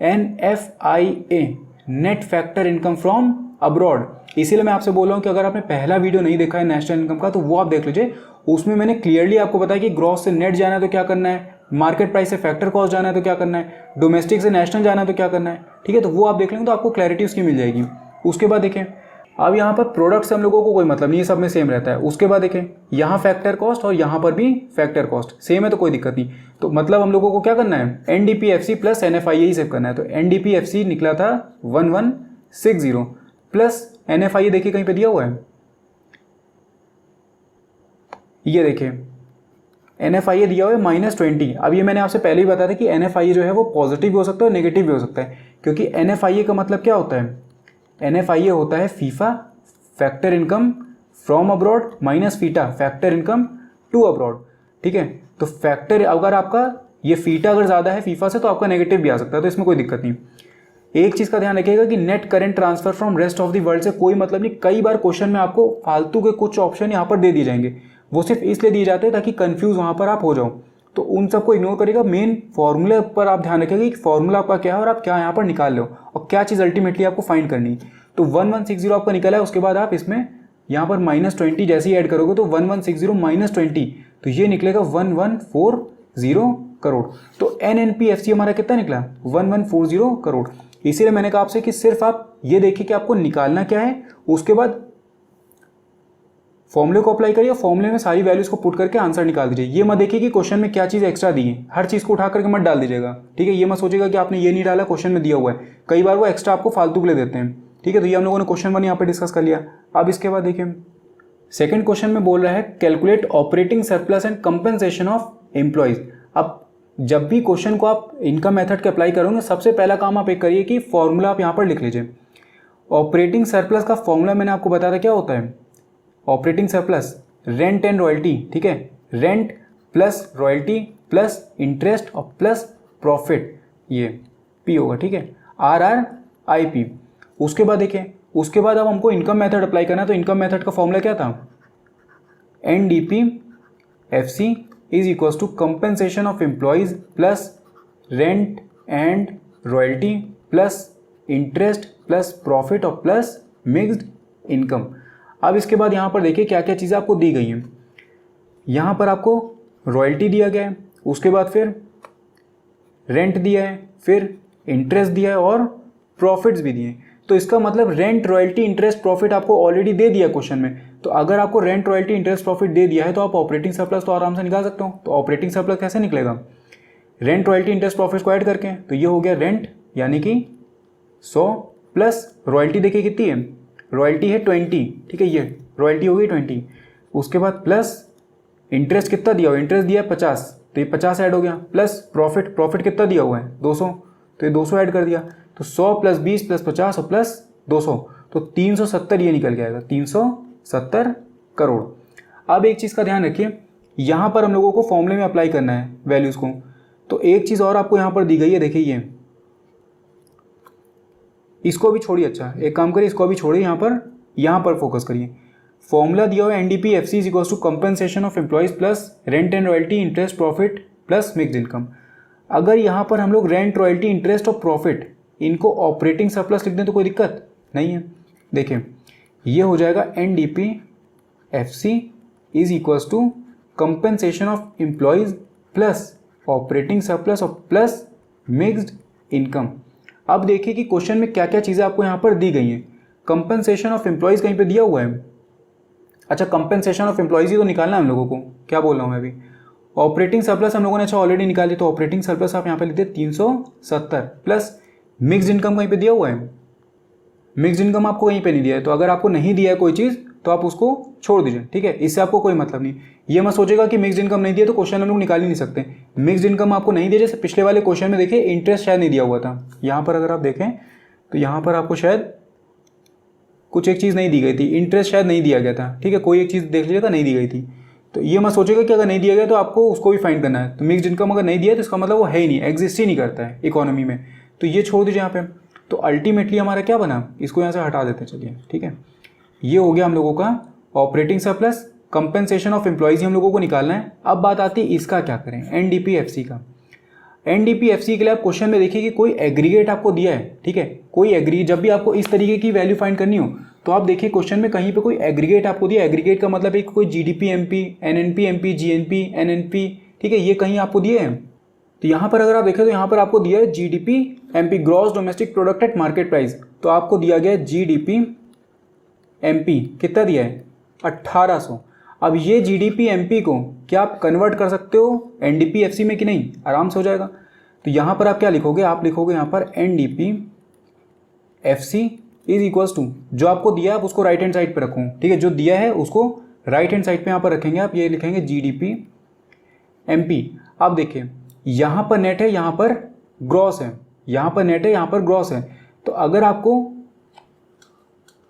NFIA, net factor income from abroad. इसीलिए मैं आपसे बोल रहा हूँ कि अगर आपने पहला वीडियो नहीं देखा है नेशनल इनकम का तो वो आप देख लीजिए। उसमें मैंने क्लियरली आपको बताया कि ग्रॉस से नेट जाना है तो क्या करना है, मार्केट प्राइस से फैक्टर कॉस्ट जाना है तो क्या करना है, डोमेस्टिक से नेशनल जाना है तो क्या करना है, ठीक है। तो वो आप देख लेंगे तो आपको क्लैरिटी उसकी मिल जाएगी। उसके बाद देखें अब यहाँ पर प्रोडक्ट से हम लोगों को कोई मतलब नहीं है, सब में सेम रहता है। उसके बाद देखें यहाँ फैक्टर कॉस्ट और यहाँ पर भी फैक्टर कॉस्ट सेम है तो कोई दिक्कत नहीं। तो मतलब हम लोगों को क्या करना है, NDP FC प्लस NFIA ही सेव करना है। तो NDP FC निकला था 1160 प्लस NFIA देखिए कहीं पे दिया हुआ है, ये देखिए NFIA दिया हुआ है -20। अब ये मैंने आपसे पहले ही बताया था कि NFIA जो है वो पॉजिटिव भी हो सकता है और नेगेटिव भी हो सकता है, क्योंकि NFIA का मतलब क्या होता है, NFIA होता है FIFA factor income from abroad minus FITA factor income to abroad, ठीक है। तो फैक्टर अगर आपका ये फीटा अगर ज़्यादा है फीफा से तो आपका नेगेटिव भी आ सकता है, तो इसमें कोई दिक्कत नहीं। एक चीज़ का ध्यान रखिएगा कि net current transfer from rest of the world से कोई मतलब नहीं। कई बार क्वेश्चन में आपको फालतू के कुछ ऑप्शन यहाँ पर दे दिए जाएंगे, वो सिर्फ इसलिए दिए जाते हैं ताकि कंफ्यूज वहाँ पर आप हो जाओ, तो उन सबको इग्नोर करिएगा। मेन फॉर्मूले पर आप ध्यान रखिएगा कि फॉर्मूला आपका क्या है और आप क्या यहाँ पर निकाल लो और क्या चीज़ अल्टीमेटली आपको फाइंड करनी। तो 1160 आपका निकला है, उसके बाद आप इसमें यहाँ पर -20 जैसे ही ऐड करोगे तो 1160 -20 तो ये निकलेगा 1140 करोड़। तो NNPFC हमारा कितना निकला 1140 करोड़। इसीलिए मैंने कहा आपसे कि सिर्फ आप ये देखिए कि आपको निकालना क्या है, उसके बाद फॉर्मूले को अप्लाई करिए, फॉर्मूले में सारी वैल्यूज को पुट करके आंसर निकाल दीजिए। ये मत देखिए कि क्वेश्चन में क्या चीज़ एक्स्ट्रा दी है, हर चीज़ को उठा करके मत डाल दीजिएगा, ठीक है। ये मत सोचिएगा कि आपने ये नहीं डाला क्वेश्चन में दिया हुआ है, कई बार वो एक्स्ट्रा आपको फालतू के लिए देते हैं, ठीक है। तो ये हम लोगों ने क्वेश्चन 1 यहाँ पर डिस्कस कर लिया। अब इसके बाद देखिए सेकंड क्वेश्चन में बोल रहा है calculate operating surplus and compensation of employees. अब जब भी क्वेश्चन को आप इनकम मेथड के अप्लाई करोगे, सबसे पहला काम आप एक करिए कि फॉर्मूला आप यहाँ पर लिख लीजिए। ऑपरेटिंग सरप्लस का फॉर्मूला मैंने आपको बताया था क्या होता है। Operating surplus rent and royalty, ठीक है। Rent plus royalty plus interest और प्लस प्रॉफिट, ये पी होगा, ठीक है, RRIP। उसके बाद देखिए, उसके बाद अब हमको इनकम मेथड अप्लाई करना है। तो इनकम मेथड का फॉर्मूला क्या था, NDPFC is equals to compensation of employees plus rent and royalty plus interest plus profit और प्लस मिक्स्ड इनकम। अब इसके बाद यहाँ पर देखिए क्या क्या चीज़ें आपको दी गई हैं। यहाँ पर आपको रॉयल्टी दिया गया है, उसके बाद फिर रेंट दिया है, फिर इंटरेस्ट दिया है और प्रॉफिट्स भी दिए हैं। तो इसका मतलब रेंट रॉयल्टी इंटरेस्ट प्रॉफिट आपको ऑलरेडी दे दिया क्वेश्चन में। तो अगर आपको रेंट रॉयल्टी इंटरेस्ट प्रॉफिट दे दिया है तो आप ऑपरेटिंग सरप्लस तो आराम से निकाल सकते हो। तो ऑपरेटिंग सरप्लस कैसे निकलेगा, रेंट रॉयल्टी इंटरेस्ट प्रॉफिट को ऐड करके। तो ये हो गया रेंट यानी कि 100 प्लस रॉयल्टी देखिए कितनी है, रॉयल्टी है 20, ठीक है, ये रॉयल्टी हो गई 20। उसके बाद प्लस इंटरेस्ट कितना दिया हुआ, इंटरेस्ट दिया है 50, तो ये 50 ऐड हो गया, प्लस प्रॉफिट, प्रॉफिट कितना दिया हुआ है 200, तो ये 200 ऐड कर दिया। तो 100 प्लस 20 प्लस 50 और प्लस 200, तो 370 ये निकल के आएगा, 370 करोड़। अब एक चीज़ का ध्यान रखिए, यहाँ पर हम लोगों को फॉर्मूले में अप्लाई करना है वैल्यूज़ को। तो एक चीज़ और आपको यहाँ पर दी गई है, देखिए ये, इसको भी छोड़िए, अच्छा एक काम करिए, इसको भी छोड़िए, यहाँ पर फोकस करिए। फॉर्मूला दिया हुआ है NDPFC is equals to compensation of employees plus rent and royalty interest profit plus mixed income. अगर यहाँ पर हम लोग रेंट रॉयल्टी इंटरेस्ट और प्रॉफिट इनको ऑपरेटिंग सरप्लस लिख दें तो कोई दिक्कत नहीं है। देखिए ये हो जाएगा NDPFC is equals to compensation of employees plus operating surplus और प्लस मिक्स्ड इनकम। अब देखिए कि क्वेश्चन में क्या क्या चीज़ें आपको यहाँ पर दी गई हैं। कंपनसेशन ऑफ एम्प्लॉयज़ कहीं पे दिया हुआ है, अच्छा कंपनसेशन ऑफ एम्प्लॉयज़ ही तो निकालना है हम लोगों को, क्या बोल रहा हूँ मैं अभी। ऑपरेटिंग सरप्लस हम लोगों ने अच्छा ऑलरेडी निकाली, तो ऑपरेटिंग सरप्लस आप यहाँ पे लिखते 370 प्लस मिक्स्ड इनकम कहीं पे दिया हुआ है, मिक्स्ड इनकम आपको कहीं पे नहीं दिया है। तो अगर आपको नहीं दिया है कोई चीज़ तो आप उसको छोड़ दीजिए, ठीक है, इससे आपको कोई मतलब नहीं। ये मत सोचेगा कि मिक्स्ड इनकम नहीं दिया तो क्वेश्चन हम लोग निकाल ही नहीं सकते। मिक्स्ड इनकम आपको नहीं दिया, जैसे पिछले वाले क्वेश्चन में देखिए इंटरेस्ट शायद नहीं दिया हुआ था। यहाँ पर अगर आप देखें तो यहाँ पर आपको शायद कुछ एक चीज़ नहीं दी गई थी, इंटरेस्ट शायद नहीं दिया गया था, ठीक है, कोई एक चीज़ देख लीजिएगा नहीं दी गई थी। तो ये मत सोचेगा कि अगर नहीं दिया गया तो आपको उसको भी फाइंड करना है। तो मिक्स्ड इनकम अगर नहीं दिया तो इसका मतलब वो है ही नहीं, एग्जिस्ट ही नहीं करता है इकोनॉमी में, तो ये छोड़ दीजिए यहाँ पे। तो अल्टीमेटली हमारा क्या बना, इसको यहाँ से हटा देते हैं, चलिए ठीक है। ये हो गया हम लोगों का operating surplus, compensation of employees हम लोगों को निकालना है। अब बात आती है इसका क्या करें, NDPFC का। NDPFC के लिए आप क्वेश्चन में देखिए कि कोई एग्रीगेट आपको दिया है, ठीक है, कोई एग्री, जब भी आपको इस तरीके की वैल्यू फाइंड करनी हो तो आप देखिए क्वेश्चन में कहीं पे कोई एग्रीगेट आपको दिया। एग्रीगेट का मतलब है कोई GDP MP, NNP MP, GNP NNP, ठीक है, ये कहीं आपको दिए हैं। तो यहाँ पर अगर आप देखें तो यहाँ पर आपको दिया है GDP MP, gross domestic product at market price. तो आपको दिया गया है GDP MP, कितना दिया है 1800। अब ये GDP MP को क्या आप कन्वर्ट कर सकते हो NDPFC में कि नहीं, आराम से हो जाएगा। तो यहाँ पर आप क्या लिखोगे, आप लिखोगे यहाँ पर NDPFC इज इक्वल्स टू, जो आपको दिया है आप उसको राइट हैंड साइड पे रखूँ, ठीक है, जो दिया है उसको राइट हैंड साइड पे यहाँ पर रखेंगे आप, ये लिखेंगे GDP MP। अब देखिए यहाँ पर नेट है, यहाँ पर ग्रॉस है, यहाँ पर नेट है, यहाँ पर ग्रॉस है। तो अगर आपको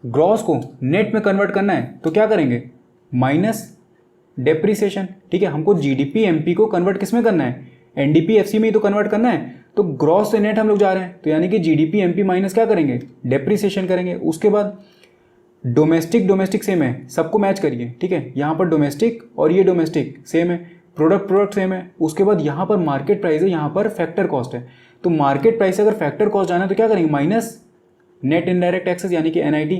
ग्रॉस को नेट में कन्वर्ट करना है तो क्या करेंगे, माइनस डेप्रिसिएशन। ठीक है, हमको जीडीपी एमपी को कन्वर्ट किस में करना है, एनडीपी एफसी में ही तो कन्वर्ट करना है। तो ग्रॉस से नेट हम लोग जा रहे हैं, तो यानी कि जीडीपी एमपी माइनस क्या करेंगे, डेप्रिसिएशन करेंगे। उसके बाद डोमेस्टिक सेम है, सबको मैच करिए। ठीक है, यहाँ पर डोमेस्टिक और ये डोमेस्टिक सेम है, प्रोडक्ट सेम है। उसके बाद यहाँ पर मार्केट प्राइस है, यहाँ पर फैक्टर कॉस्ट है। तो मार्केट प्राइस से अगर फैक्टर कॉस्ट जाना है तो क्या करेंगे, माइनस नेट इनडायरेक्ट टैक्सेस यानी कि एनआईटी।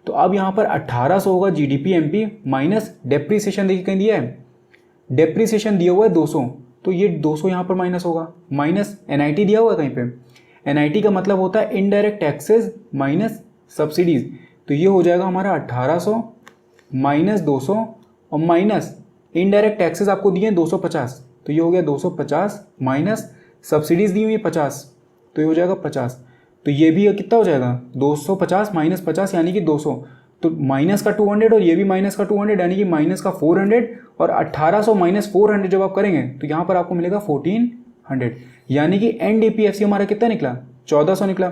तो अब यहाँ पर 1800 होगा जीडीपी एमपी माइनस डेप्रिसिएशन, देखिए कहीं दिया है, डेप्रिसिएशन दिया हुआ है 200, तो ये 200 यहाँ पर माइनस होगा, माइनस एनआईटी दिया हुआ है कहीं पे। एनआईटी का मतलब होता है इनडायरेक्ट टैक्सेस माइनस सब्सिडीज। तो ये हो जाएगा हमारा 1800 माइनस 200 और माइनस इनडायरेक्ट टैक्सेस आपको दिए हैं 250, तो ये हो गया 250 माइनस सब्सिडीज दी हुई है 50, तो ये हो जाएगा 50। तो ये भी कितना हो जाएगा, 250 माइनस 50 यानी कि 200, तो माइनस का 200 और ये भी माइनस का 200 यानी कि माइनस का 400 और 1800 माइनस 400 जब आप करेंगे तो यहाँ पर आपको मिलेगा 1400, यानी कि एनडीपीएफसी हमारा कितना निकला, 1400 निकला।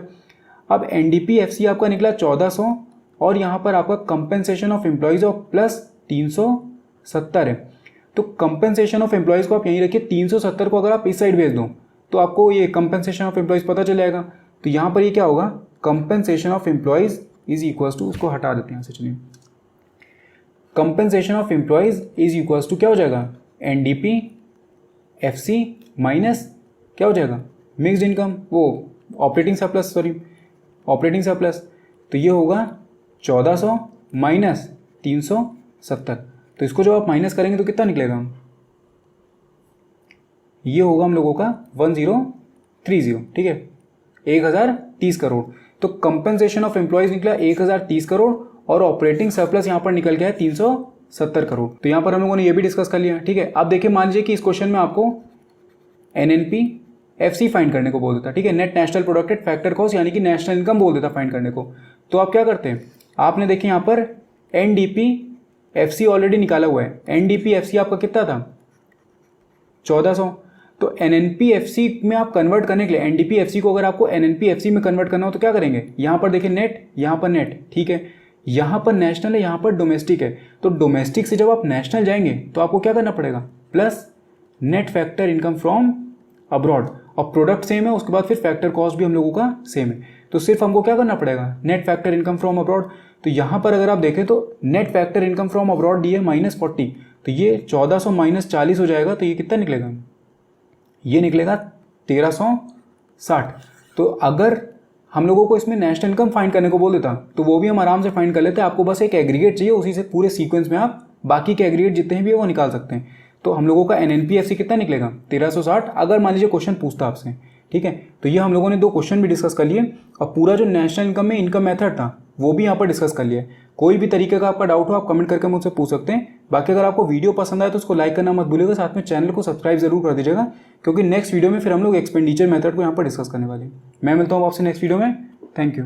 अब एनडीपीएफसी आपका निकला 1400 और यहाँ पर आपका compensation of employees of plus 370 है। तो कंपेंसेशन ऑफ एम्प्लॉयज़ को आप यहीं रखिए, 370 को अगर आप इस साइड भेज दो तो आपको ये कंपेंसेशन ऑफ एम्प्लॉयज़ पता चल जाएगा। तो यहाँ पर ये क्या होगा, compensation of employees is equals to, उसको हटा देते हैं यहाँ से, चलिए, compensation of employees is equals to क्या हो जाएगा, एनडीपी एफसी माइनस क्या हो जाएगा, मिक्स्ड इनकम, वो ऑपरेटिंग सरप्लस। तो ये होगा 1400 माइनस 370। तो इसको जब आप माइनस करेंगे तो कितना निकलेगा, ये होगा हम लोगों का 1030। ठीक है, 1030 करोड़। तो कंपेंसेशन ऑफ एम्प्लॉयज निकला 1030 करोड़ और ऑपरेटिंग सरप्लस यहाँ पर निकल गया है 370 करोड़। तो यहाँ पर हम लोगों ने ये भी डिस्कस कर लिया। ठीक है, अब देखिए, मान लीजिए कि इस क्वेश्चन में आपको एनएनपी एफसी फाइंड करने को बोल देता। ठीक है, net national product at factor cost यानी कि नेशनल इनकम बोल देता फाइंड करने को। तो आप क्या करते हैं, आपने देखिए यहाँ पर एनडीपी एफसी ऑलरेडी निकाला हुआ है। एनडीपी एफसी आपका कितना था, 1400। तो एनएनपीएफसी में आप कन्वर्ट करने के लिए, एनडीपीएफसी को अगर आपको एनएनपीएफसी में कन्वर्ट करना हो तो क्या करेंगे, यहाँ पर देखिए नेट, यहाँ पर नेट। ठीक है, यहाँ पर नेशनल है, यहाँ पर डोमेस्टिक है। तो डोमेस्टिक से जब आप नेशनल जाएंगे तो आपको क्या करना पड़ेगा, plus net factor income from abroad, और प्रोडक्ट सेम है, उसके बाद फिर फैक्टर कॉस्ट भी हम लोगों का सेम है। तो सिर्फ हमको क्या करना पड़ेगा, net factor income from abroad. तो यहाँ पर अगर आप देखें तो net factor income from abroad D है -40, तो ये 1400 माइनस 40 हो जाएगा। तो ये कितना निकलेगा, ये निकलेगा 1360। तो अगर हम लोगों को इसमें नेशनल इनकम फाइंड करने को बोल देता तो वो भी हम आराम से फाइंड कर लेते। आपको बस एक एग्रीगेट चाहिए, उसी से पूरे सीक्वेंस में आप बाकी के एग्रीगेट जितने भी है वो निकाल सकते हैं। तो हम लोगों का एनएनपीएफसी कितना निकलेगा, 1360, अगर मान लीजिए क्वेश्चन पूछता आपसे। ठीक है, तो ये हम लोगों ने 2 क्वेश्चन भी डिस्कस कर लिए और पूरा जो नेशनल इनकम में इनकम मेथड था वो भी यहाँ पर डिस्कस कर लिया। कोई भी तरीके का आपका डाउट हो आप कमेंट करके मुझसे पूछ सकते हैं। बाकी अगर आपको वीडियो पसंद आए तो उसको लाइक करना मत भूलिएगा, साथ में चैनल को सब्सक्राइब जरूर कर दीजिएगा, क्योंकि नेक्स्ट वीडियो में फिर हम लोग एक्सपेंडिचर मेथड को यहाँ पर डिस्कस करने वाले हैं। मैं मिलता हूँ आपसे नेक्स्ट वीडियो में। Thank you.